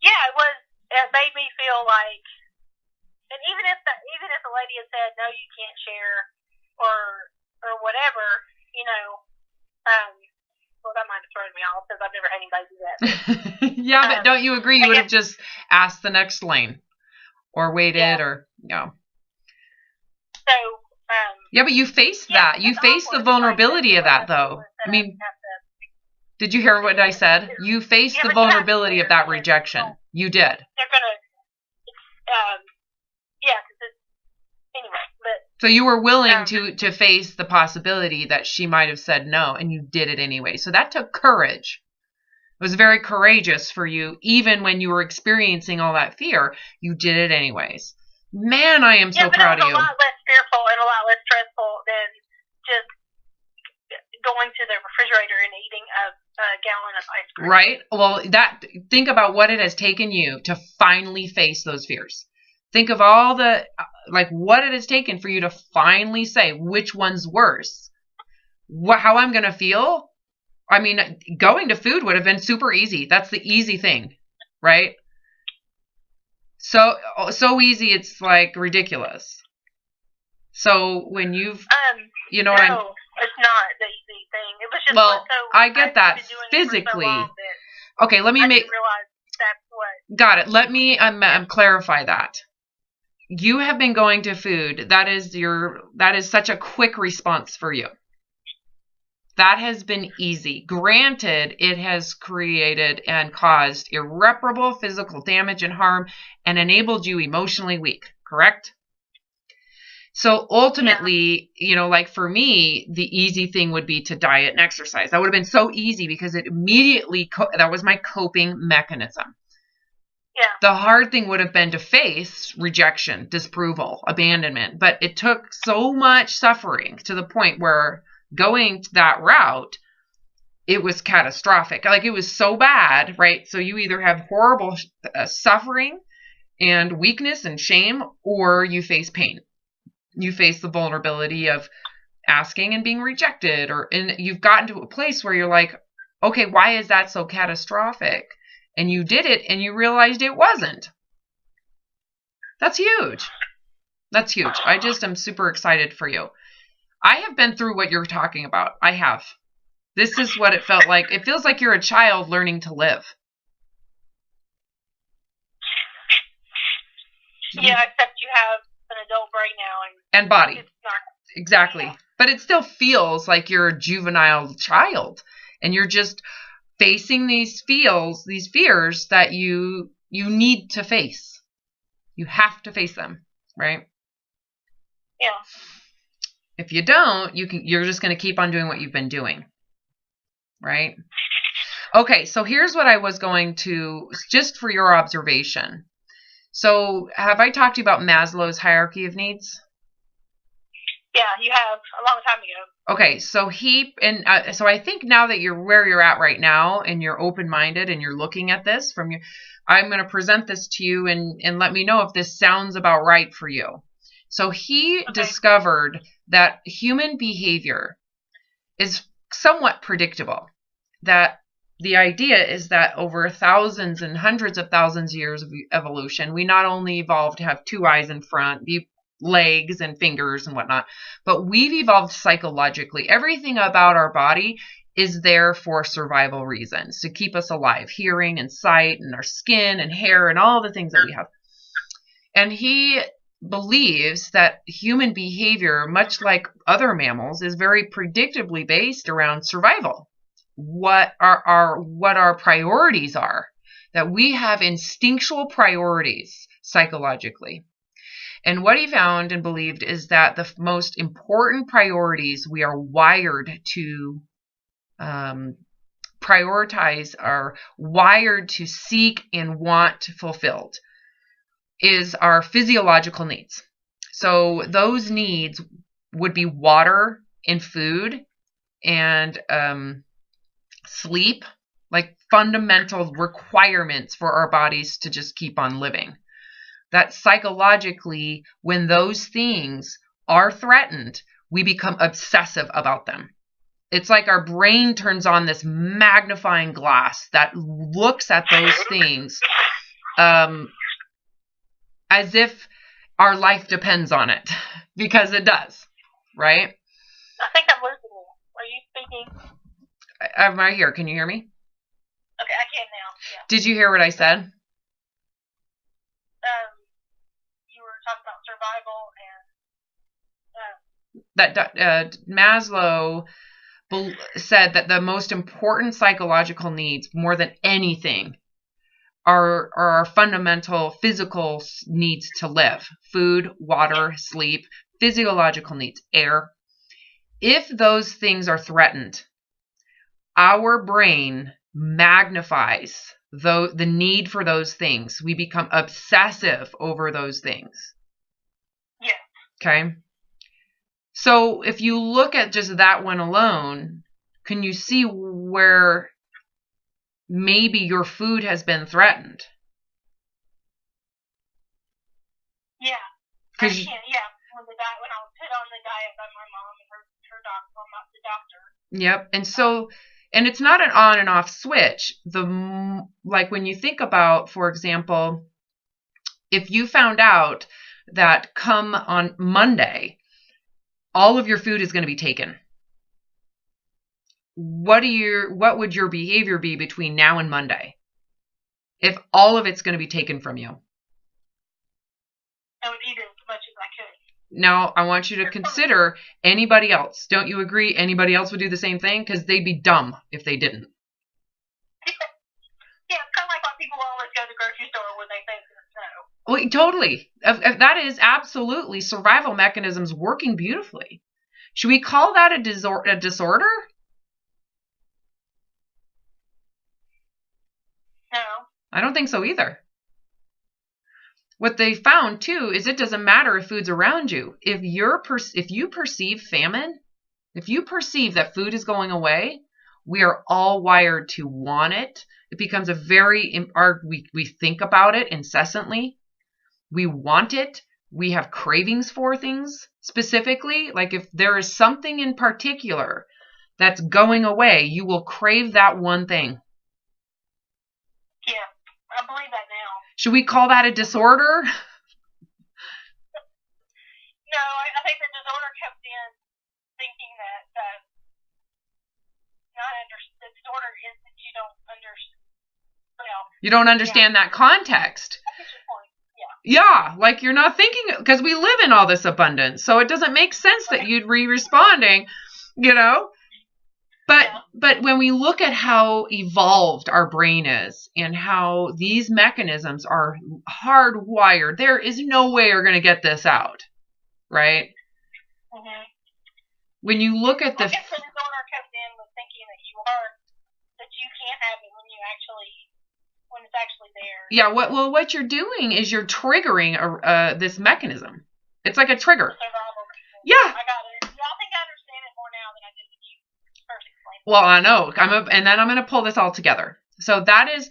B: Yeah, it was. It made me feel like, and even if the lady had said no, you can't share, or whatever, well, that might have thrown me off because I've never had anybody do that.
A: Yeah, but don't you agree? You would have just asked the next lane, or waited, or.
B: So
A: Yeah, but you faced
B: Yeah,
A: that. You
B: it's
A: faced the
B: awkward.
A: vulnerability of that,
B: Like,
A: though. I mean,
B: have to,
A: did you hear what I said? You faced the
B: but you have to
A: vulnerability of that
B: because
A: rejection. You did.
B: they're gonna, um, yeah, because anyway, but.
A: So you were willing to face the possibility that she might have said no, and you did it anyway. So that took courage. It was very courageous for you, even when you were experiencing all that fear. You did it anyways. Man, I am so proud of you.
B: It was a lot less fearful and a lot less stressful than just going to the refrigerator and eating a gallon of ice cream.
A: Right? Well, think about what it has taken you to finally face those fears. Think of all the, what it has taken for you to finally say which one's worse. How I'm going to feel? I mean, going to food would have been super easy. That's the easy thing, right? So easy, it's like ridiculous. So when you've, you know what I'm...
B: No, it's not the easy thing. It was just
A: well, I get that physically. Okay, let me
B: realize that's what.
A: Got it. Let me clarify that. You have been going to food. That is such a quick response for you. That has been easy. Granted, it has created and caused irreparable physical damage and harm and enabled you emotionally weak, correct? So ultimately, like for me, the easy thing would be to diet and exercise. That would have been so easy because it immediately, that was my coping mechanism.
B: Yeah.
A: The hard thing would have been to face rejection, disapproval, abandonment. But it took so much suffering to the point where going that route, it was catastrophic. Like it was so bad, right? So you either have horrible suffering and weakness and shame, or you face pain. You face the vulnerability of asking and being rejected, and you've gotten to a place where you're like, okay, why is that so catastrophic? And you did it and you realized it wasn't. That's huge. That's huge. I just am super excited for you. I have been through what you're talking about. I have. This is what it felt like. It feels like you're a child learning to live.
B: Yeah, except you have an adult brain now.
A: And body.
B: It's not.
A: Exactly. Yeah. But it still feels like you're a juvenile child. And you're just facing these fears that you need to face. You have to face them, right?
B: Yeah.
A: If you don't, you're just going to keep on doing what you've been doing. Right? Okay, so here's what I was going to, just for your observation. So, have I talked to you about Maslow's hierarchy of needs?
B: Yeah, you have a long time ago.
A: Okay, so so I think now that you're where you're at right now and you're open-minded and you're looking at this I'm going to present this to you and let me know if this sounds about right for you. So he discovered that human behavior is somewhat predictable. That the idea is that over thousands and hundreds of thousands of years of evolution, we not only evolved to have two eyes in front, legs and fingers and whatnot, but we've evolved psychologically. Everything about our body is there for survival reasons, to keep us alive, hearing and sight and our skin and hair and all the things that we have. And he believes that human behavior, much like other mammals, is very predictably based around survival. What our priorities are, that we have instinctual priorities psychologically. And what he found and believed is that the most important priorities we are wired to prioritize, are wired to seek and want fulfilled, is our physiological needs. So those needs would be water and food and sleep, like fundamental requirements for our bodies to just keep on living. That psychologically, when those things are threatened, we become obsessive about them. It's like our brain turns on this magnifying glass that looks at those things as if our life depends on it, because it does, right?
B: I think I'm losing you. Are you speaking?
A: I'm right here. Can you hear me?
B: Okay, I can now. Yeah.
A: Did you hear what I said?
B: You were talking about survival and
A: that Maslow said that the most important psychological needs, more than anything, are our fundamental physical needs to live: food, water, sleep, physiological needs, air. If those things are threatened, our brain magnifies the need for those things. We become obsessive over those things.
B: Yeah.
A: Okay. So if you look at just that one alone, can you see where maybe your food has been threatened?
B: Yeah.
A: Because
B: when I was put on the diet by my mom and her doctor, the doctor.
A: Yep. And it's not an on and off switch. Like when you think about, for example, if you found out that come on Monday, all of your food is going to be taken, what would your behavior be between now and Monday if all of it's going to be taken from you?
B: I would eat as much as I could.
A: Now, I want you to consider anybody else. Don't you agree anybody else would do the same thing? Because they'd be dumb if they didn't.
B: Yeah, it's kind of like when people always go to the grocery store when they think it's snow.
A: Well, totally. That is absolutely survival mechanisms working beautifully. Should we call that a disorder?
B: No.
A: I don't think so either. What they found too is it doesn't matter if food's around you. If you perceive famine, if you perceive that food is going away, we are all wired to want it. It becomes we think about it incessantly. We want it. We have cravings for things specifically. Like if there is something in particular that's going away, you will crave that one thing.
B: Yeah, I believe that now.
A: Should we call that a disorder?
B: No, I think the disorder comes in thinking that the disorder is that you don't understand. Well,
A: you don't understand that context.
B: That's a good point.
A: Yeah, like you're not thinking, because we live in all this abundance, so it doesn't make sense that you'd be responding, But when we look at how evolved our brain is and how these mechanisms are hardwired, there is no way you're going to get this out, right?
B: Mm-hmm.
A: When you look at
B: I guess the disorder comes in with thinking that you can't have it when it's actually there.
A: Yeah, what you're doing is you're triggering this mechanism. It's like a trigger.
B: Survival.
A: Yeah.
B: I got it. I think I understand it more now than I did with you.
A: Well, I know. And then I'm going to pull this all together. So that is,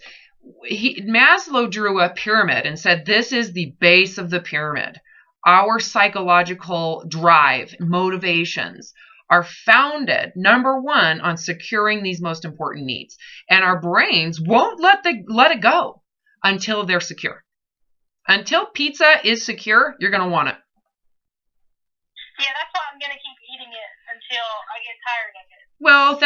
A: Maslow drew a pyramid and said, this is the base of the pyramid. Our psychological drive, motivations are founded, number one, on securing these most important needs. And our brains won't let it go until they're secure. Until pizza is secure, you're going to want it.
B: Yeah, that's why I'm going to keep eating it until I get tired of it.
A: Well,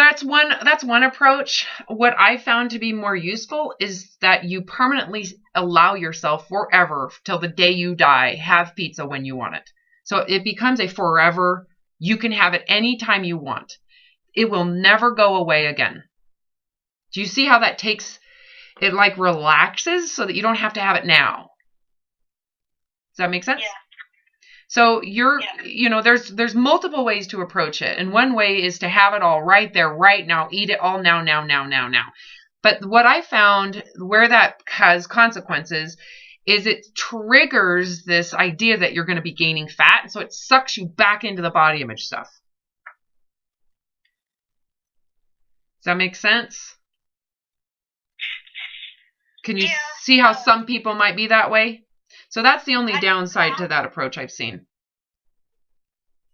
A: that's one approach. What I found to be more useful is that you permanently allow yourself forever till the day you die, have pizza when you want it. So it becomes a forever, you can have it anytime you want. It will never go away again. Do you see how that takes, it like relaxes so that you don't have to have it now? Does that make sense?
B: Yeah.
A: So there's multiple ways to approach it. And one way is to have it all right there, right now, eat it all now. But what I found where that has consequences is it triggers this idea that you're going to be gaining fat. So it sucks you back into the body image stuff. Does that make sense? Can you see how some people might be that way? So that's the only downside to that approach I've seen.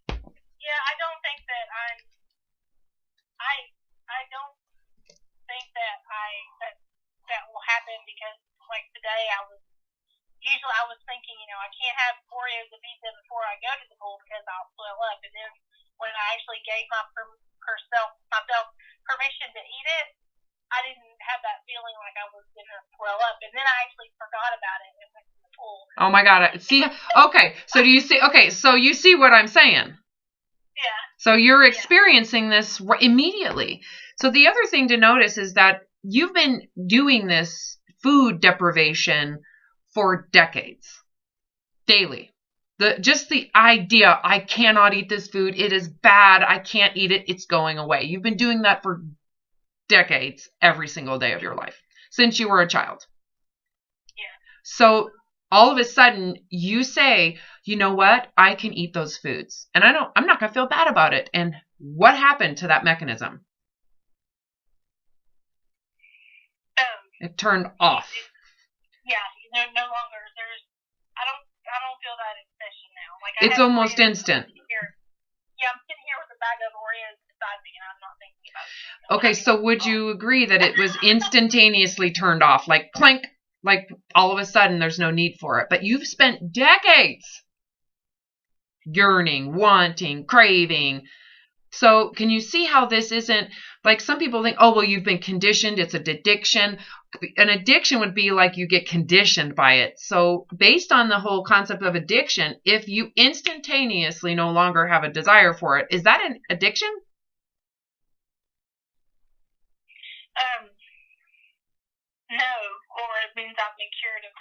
B: Yeah, I don't think that I don't think that will happen because like today I was thinking, I can't have Oreos and pizza before I go to the pool because I'll swell up. And then when I actually gave myself permission to eat it, I didn't have that feeling like I was going to swell up. And then I actually forgot about it and went to the pool.
A: Oh my God. See, okay. So do you see, so you see what I'm saying? So you're experiencing this immediately. So the other thing to notice is that you've been doing this food deprivation for decades, daily. Just the idea, I cannot eat this food, it is bad, I can't eat it, it's going away. You've been doing that for decades, every single day of your life, since you were a child.
B: Yeah.
A: So all of a sudden you say, you know what, I can eat those foods, and I'm not going to feel bad about it. And what happened to that mechanism? It turned off.
B: No longer. I don't feel that obsession now. Like
A: it's almost instant.
B: I'm sitting here with a bag of Oreos beside me, and I'm not thinking about it.
A: Okay, so would you agree that it was instantaneously turned off, like clink, like all of a sudden there's no need for it? But you've spent decades yearning, wanting, craving. So can you see how this isn't, like, some people think, oh, well, you've been conditioned, it's an addiction. An addiction would be like you get conditioned by it. So based on the whole concept of addiction, if you instantaneously no longer have a desire for it, is that an addiction?
B: No, or it means I've been cured of it.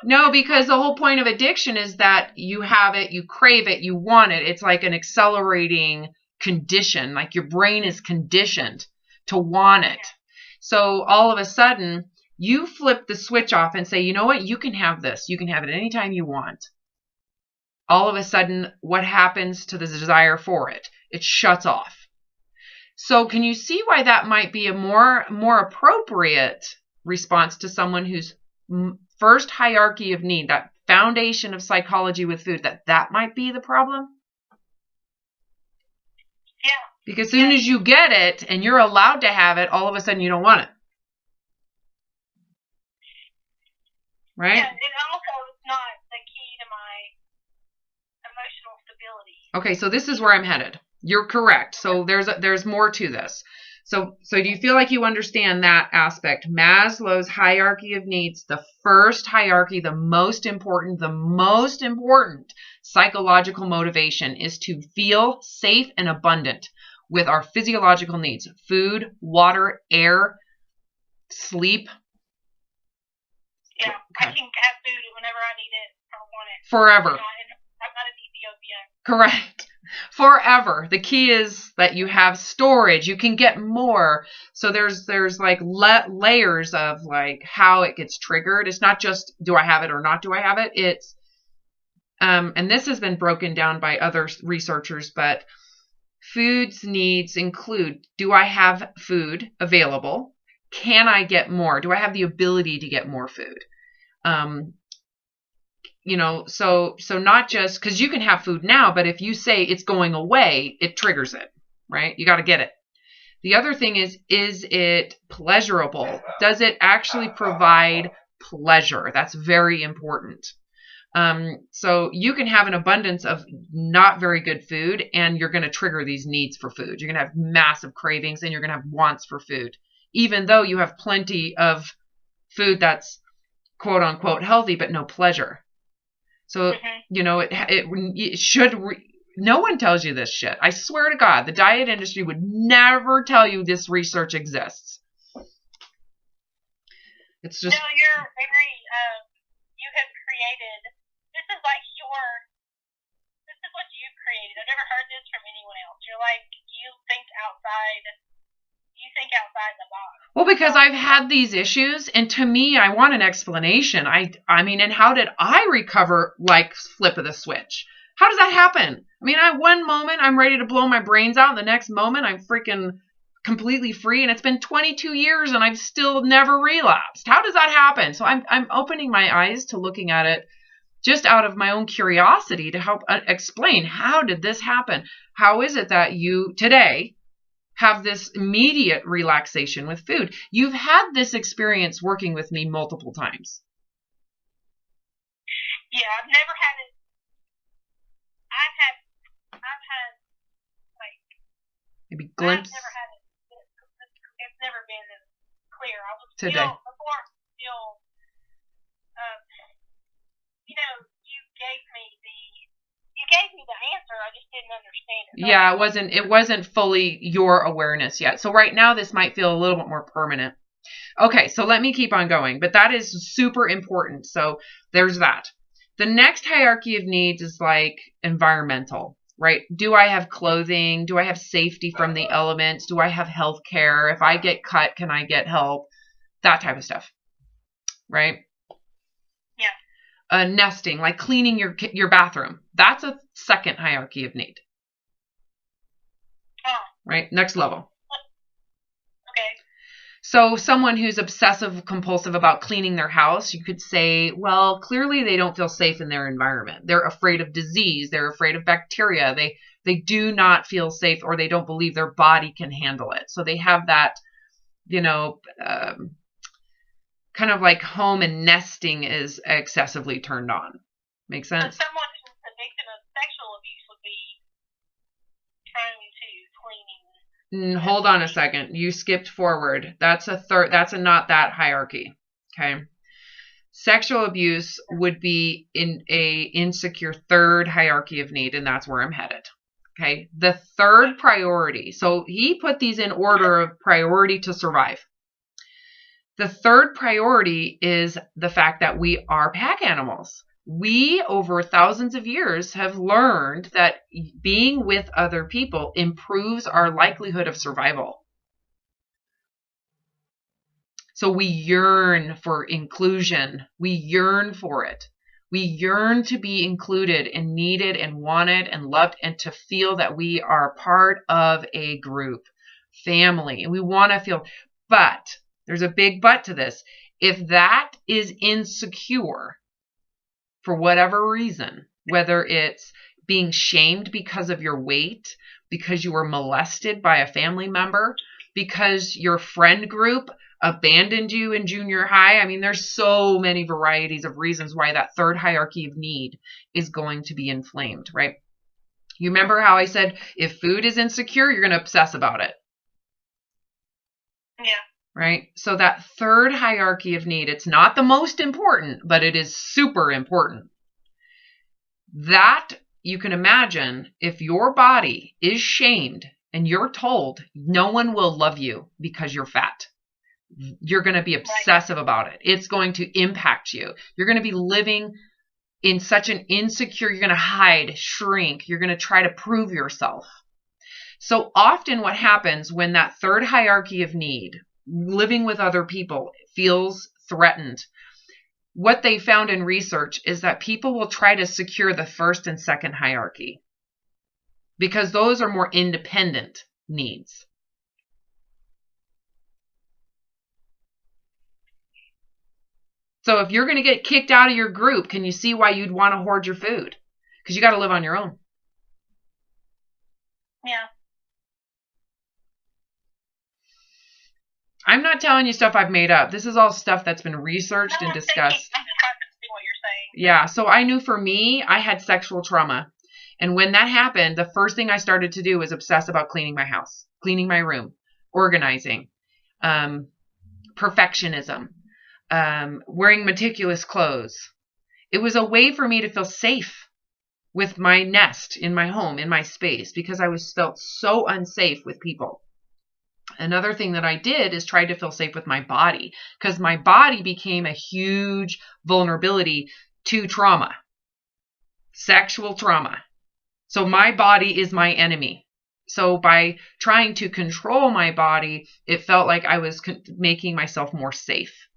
A: No, because the whole point of addiction is that you have it, you crave it, you want it. It's like an accelerating condition, like your brain is conditioned to want it. So all of a sudden, you flip the switch off and say, you know what, you can have this. You can have it anytime you want. All of a sudden, what happens to the desire for it? It shuts off. So can you see why that might be a more appropriate response to someone whose first hierarchy of need, that foundation of psychology with food, that might be the problem?
B: Yeah.
A: Because as soon as you get it and you're allowed to have it, all of a sudden you don't want it. Right?
B: Yeah, it also is not the key to my emotional stability.
A: Okay, so this is where I'm headed. You're correct. So there's more to this. So do you feel like you understand that aspect? Maslow's hierarchy of needs, the first hierarchy, the most important psychological motivation is to feel safe and abundant with our physiological needs: food, water, air, sleep.
B: Yeah, okay. I can have food whenever I need it or want it.
A: Forever.
B: I'm not in Ethiopia.
A: Correct. Forever. The key is that you have storage. You can get more. So there's like layers of like how it gets triggered. It's not just do I have it or not do I have it. It's and this has been broken down by other researchers, but foods needs include: do I have food available? Can I get more? Do I have the ability to get more food? So not just because you can have food now, but if you say it's going away, it triggers it, right? You got to get it. The other thing is it pleasurable? Does it actually provide pleasure? That's very important. So you can have an abundance of not very good food, and you're going to trigger these needs for food. You're going to have massive cravings, and you're going to have wants for food, even though you have plenty of food that's quote unquote healthy, but no pleasure. So, it should, no one tells you this shit. I swear to God, the diet industry would never tell you this research exists. It's just.
B: No, you're very, you have created, this is what you've created. I've never heard this from anyone else. You're like, you think outside the box.
A: Well, because I've had these issues, and to me, I want an explanation. I mean, and how did I recover like flip of the switch? How does that happen? I mean, one moment I'm ready to blow my brains out, and the next moment I'm freaking completely free, and it's been 22 years and I've still never relapsed. How does that happen? So I'm opening my eyes to looking at it just out of my own curiosity to help explain, how did this happen? How is it that you today have this immediate relaxation with food? You've had this experience working with me multiple times.
B: Yeah, I've never had it. I've had like
A: maybe glimpse.
B: I've never had it. It's never been as clear. I was
A: today.
B: You gave gave me the answer. I just didn't understand it. So
A: Yeah, it wasn't fully your awareness yet. So right now this might feel a little bit more permanent. Okay, so let me keep on going, but that is super important. So there's that. The next hierarchy of needs is like environmental, right? Do I have clothing? Do I have safety from the elements? Do I have health care? If I get cut, can I get help? That type of stuff, right?
B: Yeah.
A: Nesting, like cleaning your bathroom. That's a second hierarchy of need.
B: Oh.
A: Right? Next level.
B: Okay.
A: So someone who's obsessive compulsive about cleaning their house, you could say, well, clearly they don't feel safe in their environment. They're afraid of disease. They're afraid of bacteria. They do not feel safe, or they don't believe their body can handle it. So they have that, kind of like home and nesting is excessively turned on. Make sense?
B: So someone who's a victim of sexual abuse would be prone to cleaning.
A: Hold on a second. You skipped forward. That's a not that hierarchy. Okay. Sexual abuse would be in a insecure third hierarchy of need, and that's where I'm headed. Okay. The third priority. So he put these in order of priority to survive. The third priority is the fact that we are pack animals. We, over thousands of years, have learned that being with other people improves our likelihood of survival. So we yearn for inclusion. We yearn for it. We yearn to be included and needed and wanted and loved, and to feel that we are part of a group, family. And we want to feel, but there's a big but to this. If that is insecure for whatever reason, whether it's being shamed because of your weight, because you were molested by a family member, because your friend group abandoned you in junior high. I mean, there's so many varieties of reasons why that third hierarchy of need is going to be inflamed, right? You remember how I said, if food is insecure, you're going to obsess about it.
B: Yeah.
A: Right? So that third hierarchy of need, it's not the most important, but it is super important. That, you can imagine, if your body is shamed and you're told no one will love you because you're fat, you're going to be obsessive about it. It's going to impact you. You're going to be living in such an insecure, you're going to hide, shrink, you're going to try to prove yourself. So often what happens when that third hierarchy of need, living with other people, feels threatened, what they found in research is that people will try to secure the first and second hierarchy because those are more independent needs. So if you're going to get kicked out of your group, can you see why you'd want to hoard your food? Because you got to live on your own.
B: Yeah.
A: I'm not telling you stuff I've made up. This is all stuff that's been researched and discussed.
B: I'm just trying to see what you're saying.
A: Yeah, so I knew for me, I had sexual trauma. And when that happened, the first thing I started to do was obsess about cleaning my house, cleaning my room, organizing, perfectionism, wearing meticulous clothes. It was a way for me to feel safe with my nest in my home, in my space, because I felt so unsafe with people. Another thing that I did is try to feel safe with my body, because my body became a huge vulnerability to trauma, sexual trauma. So my body is my enemy. So by trying to control my body, it felt like I was making myself more safe.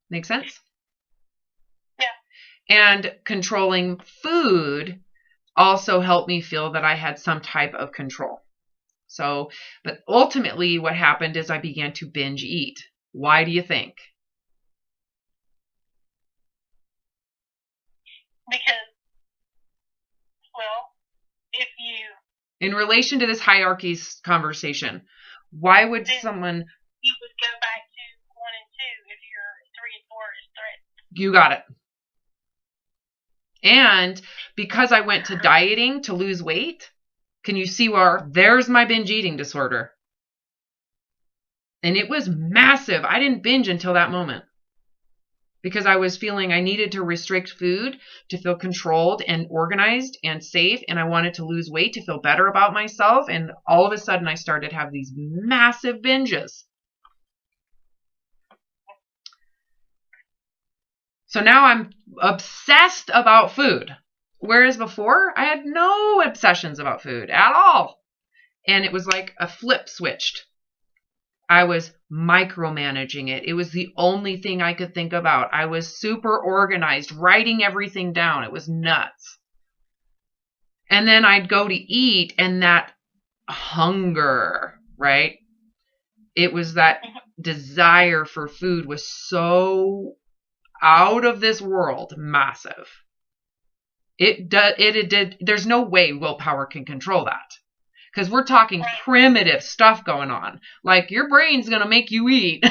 A: Make sense?
B: Yeah.
A: And controlling food also helped me feel that I had some type of control. So, but ultimately what happened is I began to binge eat. Why do you think?
B: Because, well, if you...
A: In relation to this hierarchies conversation, why would someone...
B: You would go back to 1 and 2 if your 3 and 4 is threatened.
A: You got it. And because I went to dieting to lose weight, can you see where there's my binge eating disorder? And it was massive. I didn't binge until that moment. because I was feeling I needed to restrict food to feel controlled and organized and safe. And I wanted to lose weight to feel better about myself. And all of a sudden I started to have these massive binges. So now I'm obsessed about food. Whereas before I had no obsessions about food at all. And it was like a flip switched. I was micromanaging it. It was the only thing I could think about. I was super organized, writing everything down. It was nuts. And then I'd go to eat, and that hunger, right? It was that desire for food was so out of this world, massive. It did. There's no way willpower can control that. Because we're talking primitive stuff going on. Like your brain's going to make you eat.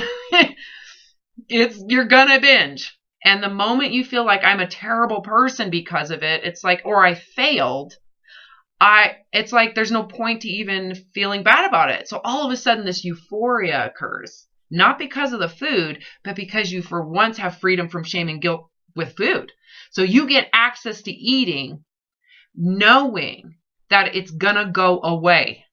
A: You're going to binge. And the moment you feel like I'm a terrible person because of it, it's like, or I failed, it's like there's no point to even feeling bad about it. So all of a sudden this euphoria occurs. Not because of the food, but because you for once have freedom from shame and guilt with food. So you get access to eating knowing that it's going to go away.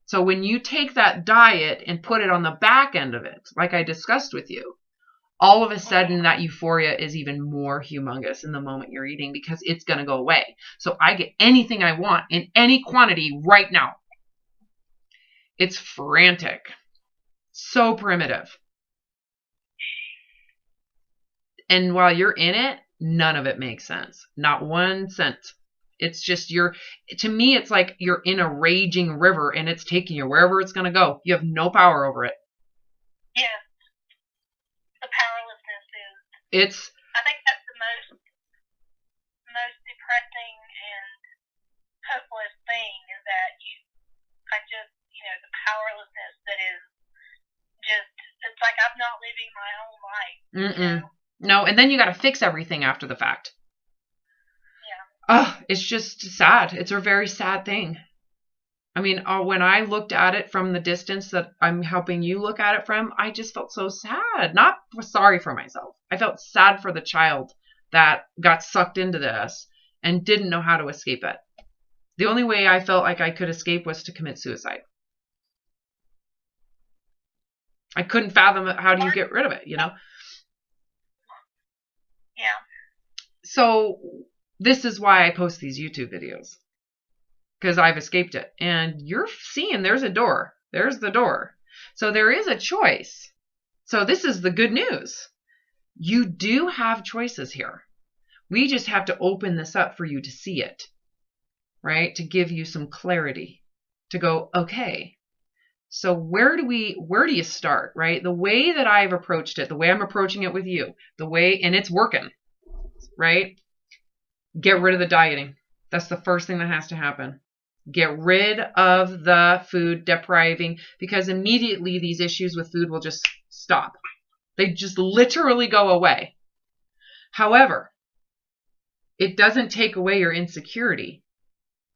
A: So when you take that diet and put it on the back end of it, like I discussed with you, all of a sudden that euphoria is even more humongous in the moment you're eating because it's going to go away. So I get anything I want in any quantity right now. It's frantic. So primitive. And while you're in it, none of it makes sense. Not 1 cent. It's just to me, it's like you're in a raging river and it's taking you wherever it's going to go. You have no power over it.
B: Yeah. The powerlessness is. I think that's the most depressing and hopeless thing is that the powerlessness that is just, it's like I'm not living my own life.
A: No, and then you got to fix everything after the fact. Oh, it's just sad. It's a very sad thing. I mean, when I looked at it from the distance that I'm helping you look at it from, I just felt so sad. Not sorry for myself. I felt sad for the child that got sucked into this and didn't know how to escape it. The only way I felt like I could escape was to commit suicide. I couldn't fathom how do you get rid of it,
B: Yeah.
A: So this is why I post these YouTube videos. Because I've escaped it. And you're seeing there's a door. There's the door. So there is a choice. So this is the good news. You do have choices here. We just have to open this up for you to see it. Right? To give you some clarity. To go, okay. So where do you start? Right? The way that I've approached it, the way I'm approaching it with you, and it's working. Right? Get rid of the dieting. That's the first thing that has to happen. Get rid of the food depriving because immediately these issues with food will just stop. They just literally go away. However, it doesn't take away your insecurity,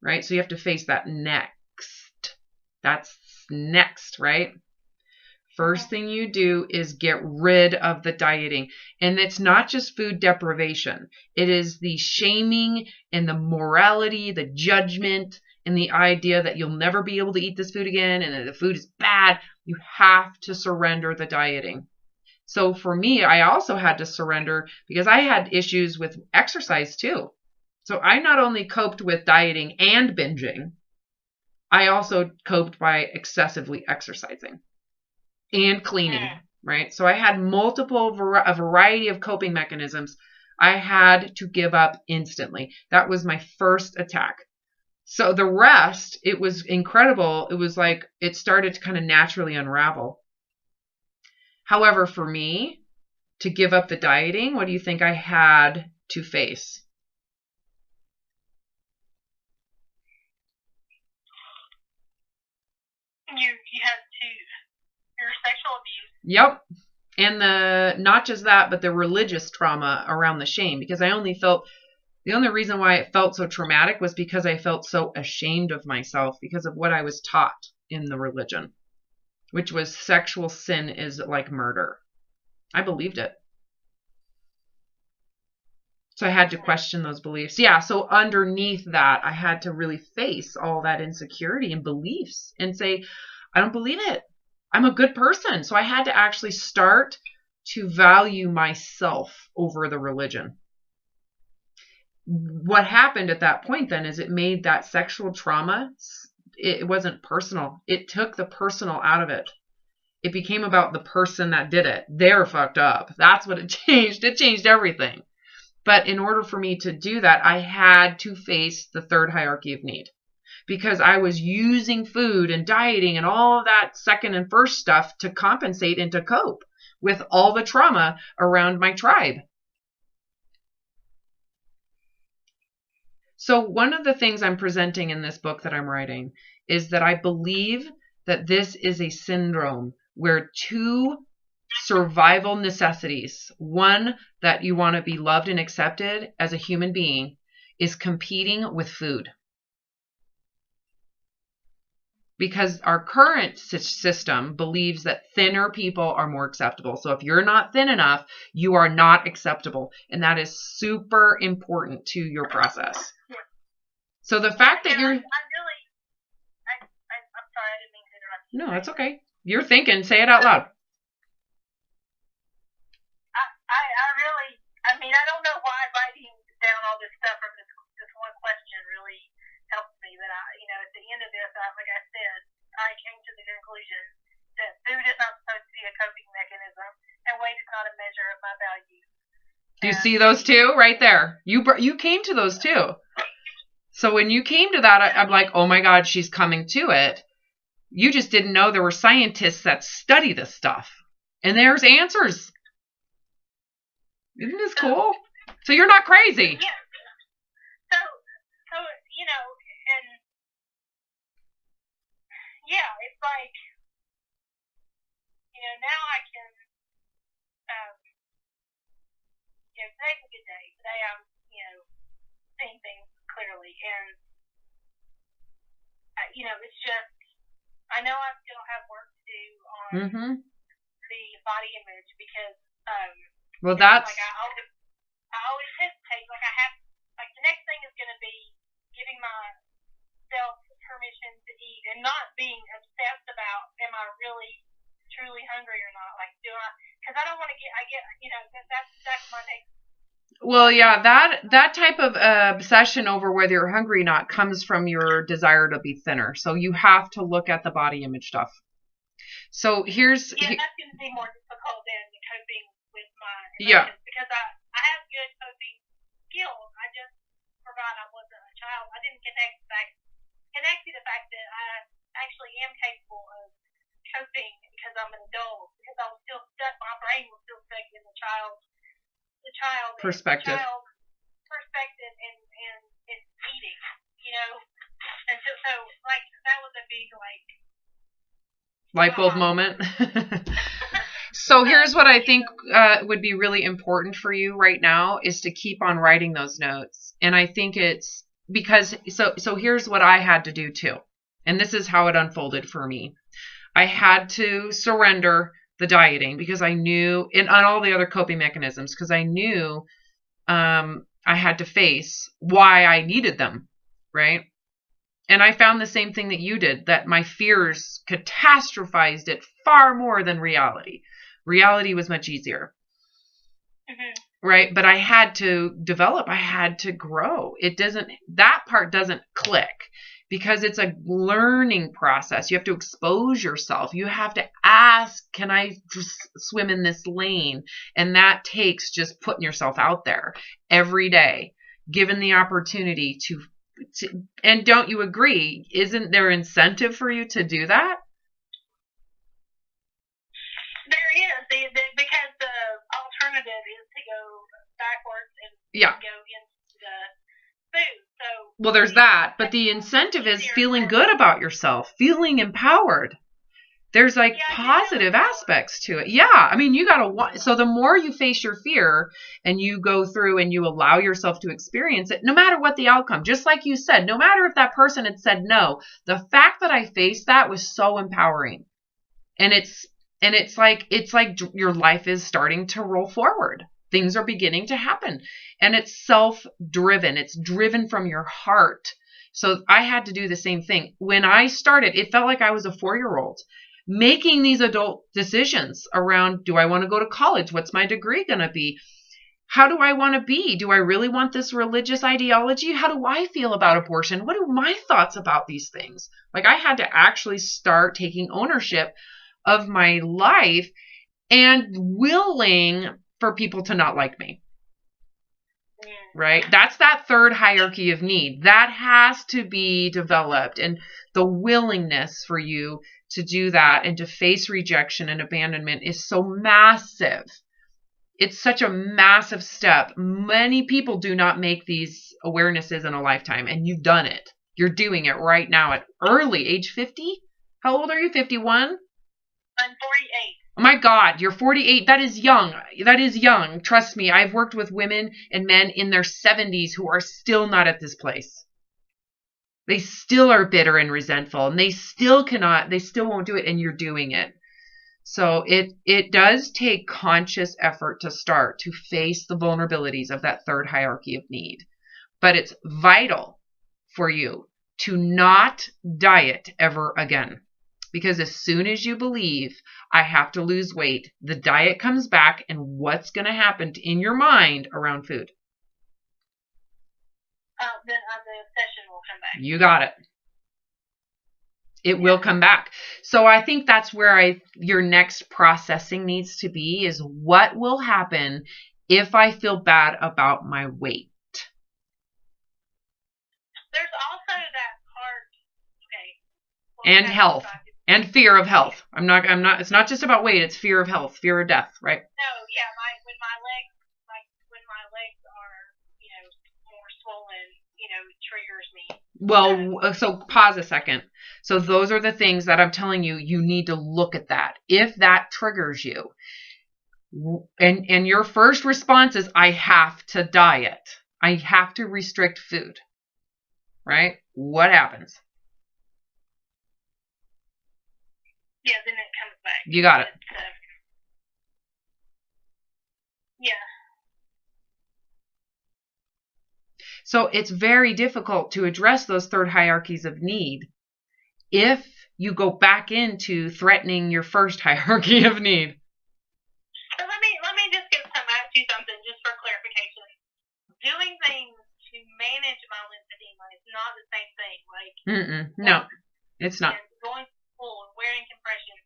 A: right? So you have to face that next. That's next, right? First thing you do is get rid of the dieting. And it's not just food deprivation. It is the shaming and the morality, the judgment, and the idea that you'll never be able to eat this food again and that the food is bad. You have to surrender the dieting. So for me, I also had to surrender because I had issues with exercise too. So I not only coped with dieting and binging, I also coped by excessively exercising. And cleaning, right? So I had a variety of coping mechanisms. I had to give up instantly. That was my first attack. So the rest, it was incredible. It was like it started to kind of naturally unravel. However, for me, to give up the dieting, what do you think I had to face?
B: You had to. Your sexual abuse.
A: Yep. And not just that, but the religious trauma around the shame, because the only reason why it felt so traumatic was because I felt so ashamed of myself because of what I was taught in the religion, which was sexual sin is like murder. I believed it. So I had to question those beliefs. Yeah. So underneath that, I had to really face all that insecurity and beliefs and say, I don't believe it. I'm a good person. So I had to actually start to value myself over the religion. What happened at that point then is it made that sexual trauma, it wasn't personal. It took the personal out of it. It became about the person that did it. They're fucked up. That's what it changed. It changed everything. But in order for me to do that, I had to face the third hierarchy of need, because I was using food and dieting and all of that second and first stuff to compensate and to cope with all the trauma around my tribe. So one of the things I'm presenting in this book that I'm writing is that I believe that this is a syndrome where two survival necessities, one, that you want to be loved and accepted as a human being, is competing with food. Because our current system believes that thinner people are more acceptable. So if you're not thin enough, you are not acceptable. And that is super important to your process. So the fact that
B: I'm sorry, I didn't mean to interrupt you.
A: No, that's okay. You're thinking, say it out loud.
B: I don't know why writing down all this stuff from this one question really helps me. But at the end of this, like I said, I came to the conclusion that food is not supposed to be a coping mechanism, and weight is not a measure of my value.
A: Do you see those two right there? You came to those two. So when you came to that, I'm like, oh my God, she's coming to it. You just didn't know there were scientists that study this stuff. And there's answers. Isn't this cool? So you're not crazy.
B: Yeah. So and yeah, it's like, now I can, today's a good day. Today I'm, seeing things clearly, and it's just, I know I still have work to do on the body image, because
A: well, that's
B: like I always hesitate. Like I have, like the next thing is going to be giving myself permission to eat and not being obsessed about, am I really truly hungry or not? Like, do I? Because I don't want to that's my next.
A: Well, yeah, that type of obsession over whether you're hungry or not comes from your desire to be thinner. So you have to look at the body image stuff. So
B: that's going to be more difficult than coping with my emotions.
A: Yeah.
B: Because I have good coping skills. I just forgot I wasn't a child. I didn't connect to the fact that I actually am capable of coping because I'm an adult. Because I was still stuck. My brain was still stuck in the child
A: perspective.
B: And eating, and so like that was a big
A: light bulb moment. So here's what I think would be really important for you right now is to keep on writing those notes. And I think it's because so here's what I had to do too. And this is how it unfolded for me. I had to surrender the dieting because I knew, and on all the other coping mechanisms, because I knew I had to face why I needed them, right? And I found the same thing that you did, that my fears catastrophized it far more than reality. Reality was much easier, right? But I had to develop, I had to grow. That part doesn't click. Because it's a learning process. You have to expose yourself. You have to ask, can I just swim in this lane? And that takes just putting yourself out there every day, given the opportunity to and don't you agree? Isn't there incentive for you to do that?
B: There is, because the alternative is to go backwards and go into the food. So,
A: well, there's that, but the incentive is feeling good about yourself, feeling empowered. There's positive aspects to it. Yeah. I mean, so the more you face your fear and you go through and you allow yourself to experience it, no matter what the outcome, just like you said, no matter if that person had said no, the fact that I faced that was so empowering. And it's like your life is starting to roll forward things are beginning to happen. And it's self-driven. It's driven from your heart. So I had to do the same thing. When I started, it felt like I was a 4-year-old making these adult decisions around, do I want to go to college? What's my degree going to be? How do I want to be? Do I really want this religious ideology? How do I feel about abortion? What are my thoughts about these things? Like, I had to actually start taking ownership of my life and willing for people to not like me. Right? That's that third hierarchy of need. That has to be developed. And the willingness for you to do that and to face rejection and abandonment is so massive. It's such a massive step. Many people do not make these awarenesses in a lifetime, and you've done it. You're doing it right now at early age 50. How old are you? 51?
B: I'm 48.
A: Oh my God, you're 48. That is young. That is young. Trust me, I've worked with women and men in their 70s who are still not at this place. They still are bitter and resentful, and they still won't do it, and you're doing it. So it does take conscious effort to start to face the vulnerabilities of that third hierarchy of need. But it's vital for you to not diet ever again. Because as soon as you believe, I have to lose weight, the diet comes back, and what's going to happen in your mind around food?
B: Then the obsession will come back.
A: You got it. It will come back. So I think that's where your next processing needs to be, is what will happen if I feel bad about my weight?
B: There's also that part,
A: and health. And fear of health. I'm not, it's not just about weight, it's fear of health, fear of death, right?
B: No, yeah, when my legs are, more swollen, it triggers me.
A: Well, so pause a second. So those are the things that I'm telling you, you need to look at that. If that triggers you, and your first response is, I have to diet. I have to restrict food, right? What happens?
B: Yeah, then it comes back.
A: You got it.
B: Yeah.
A: So it's very difficult to address those third hierarchies of need if you go back into threatening your first hierarchy of need.
B: So let me just ask you something just for clarification. Doing things to manage my lymphedema is not the same thing.
A: No, it's not.
B: Going to school and wearing compression,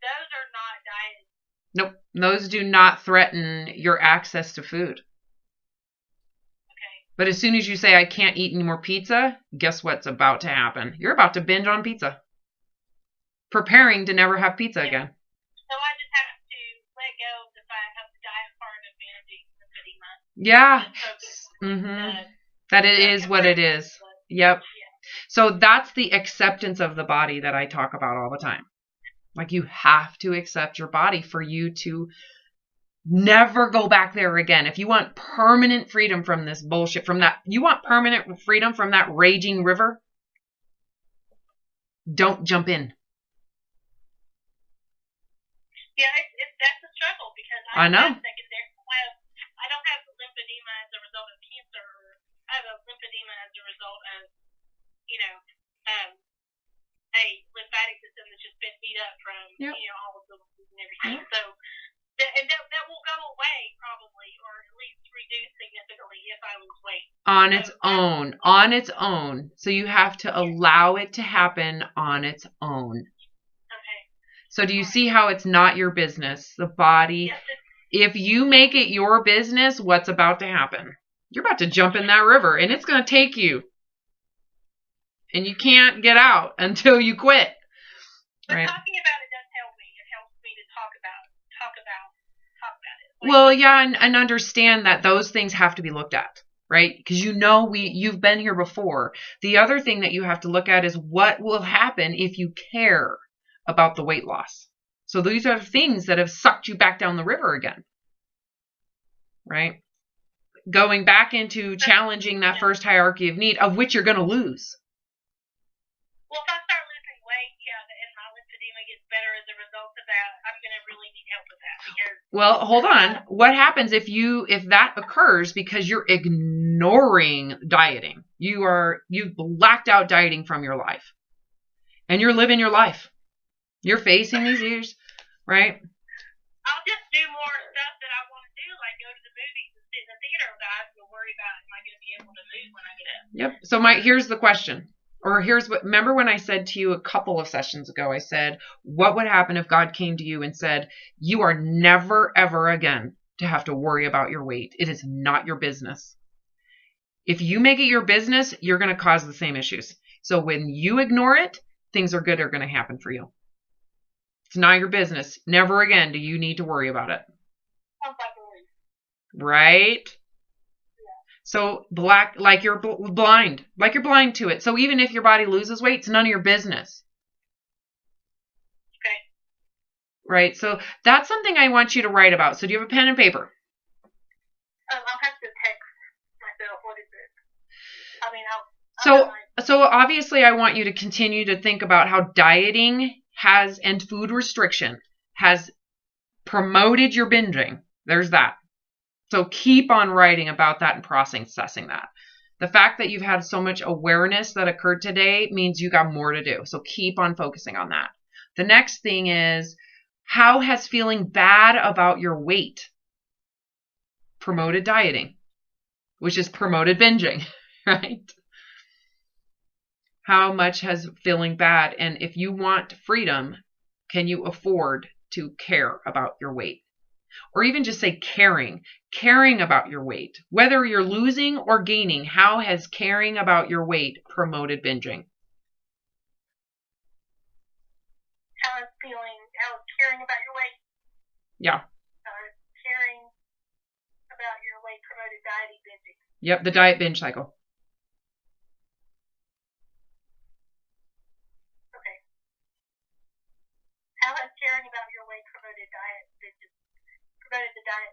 B: those are not diet.
A: Nope, those do not threaten your access to food. But as soon as you say, I can't eat any more pizza, guess what's about to happen? You're about to binge on pizza. Preparing to never have pizza again.
B: So I just have to let go of the fact of the diet part of managing lymphedema.
A: Yeah. That it is what it is. Yep. Yeah. So that's the acceptance of the body that I talk about all the time. Like, you have to accept your body for you to never go back there again. If you want permanent freedom from this bullshit, you want permanent freedom from that raging river, don't jump in.
B: Yeah, that's a struggle because
A: I know.
B: I don't have lymphedema as a result of cancer. I have a lymphedema as a result of, a lymphatic system that's just been beat up from, all of the and everything. So that will go away probably, or at least reduce significantly if I lose weight.
A: On its own. So you have to allow it to happen on its own.
B: Okay.
A: So do you see how it's not your business? The body, if you make it your business, what's about to happen? You're about to jump in that river, and it's going to take you. And you can't get out until you quit.
B: But
A: right?
B: Talking about it does help me. It helps me to talk about it.
A: Well, yeah, and understand that those things have to be looked at, right? Because you've been here before. The other thing that you have to look at is what will happen if you care about the weight loss. So these are things that have sucked you back down the river again, right? Going back into challenging that first hierarchy of need, of which you're going to lose.
B: Well, if I start losing weight, and my lymphedema gets better as a result of that, I'm going to really need help with that because
A: Well, hold on. What happens if that occurs because you're ignoring dieting? You've blacked out dieting from your life. And you're living your life. You're facing these years, right?
B: I'll just do more stuff that I want to do, like go to the movies and sit in the theater without having to worry about am I going to be able to move when I get up.
A: Yep. So here's the question. Or remember when I said to you a couple of sessions ago, I said, what would happen if God came to you and said, you are never, ever again to have to worry about your weight. It is not your business. If you make it your business, you're going to cause the same issues. So when you ignore it, things are going to happen for you. It's not your business. Never again do you need to worry about it. Right? So like you're blind to it. So even if your body loses weight, it's none of your business.
B: Okay.
A: Right. So that's something I want you to write about. So do you have a pen and paper?
B: I'll have to text myself. What is it? I mean,
A: So obviously I want you to continue to think about how dieting and food restriction has promoted your binging. There's that. So keep on writing about that and processing that. The fact that you've had so much awareness that occurred today means you got more to do. So keep on focusing on that. The next thing is, how has feeling bad about your weight promoted dieting, which is promoted binging, right? How much has feeling bad? And if you want freedom, can you afford to care about your weight? Or even just say caring about your weight. Whether you're losing or gaining, how has caring about your weight promoted binging?
B: How is caring about your weight?
A: Yeah.
B: Caring about your weight promoted dieting binging.
A: Yep, the diet binge cycle.
B: Okay. How has caring about your weight promoted the diet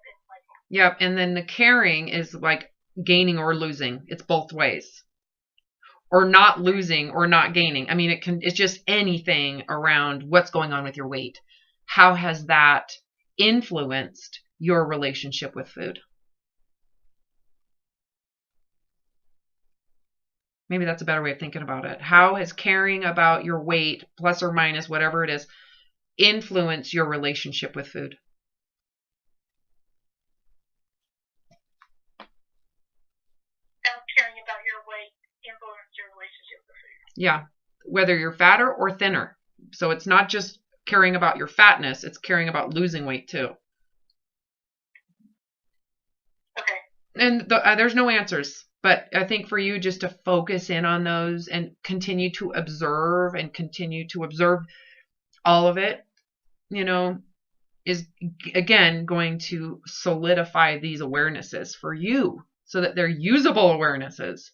B: binge cycle?
A: Yep, and then the caring is like gaining or losing. It's both ways. Or not losing or not gaining. I mean, it's just anything around what's going on with your weight. How has that influenced your relationship with food? Maybe that's a better way of thinking about it. How has caring about your weight, plus or minus, whatever it is, influence your relationship with food?
B: How caring about your weight influence your relationship with food?
A: Yeah, whether you're fatter or thinner. So it's not just caring about your fatness, it's caring about losing weight too.
B: Okay.
A: And there's no answers. But I think for you just to focus in on those and continue to observe all of it, is again going to solidify these awarenesses for you so that they're usable awarenesses.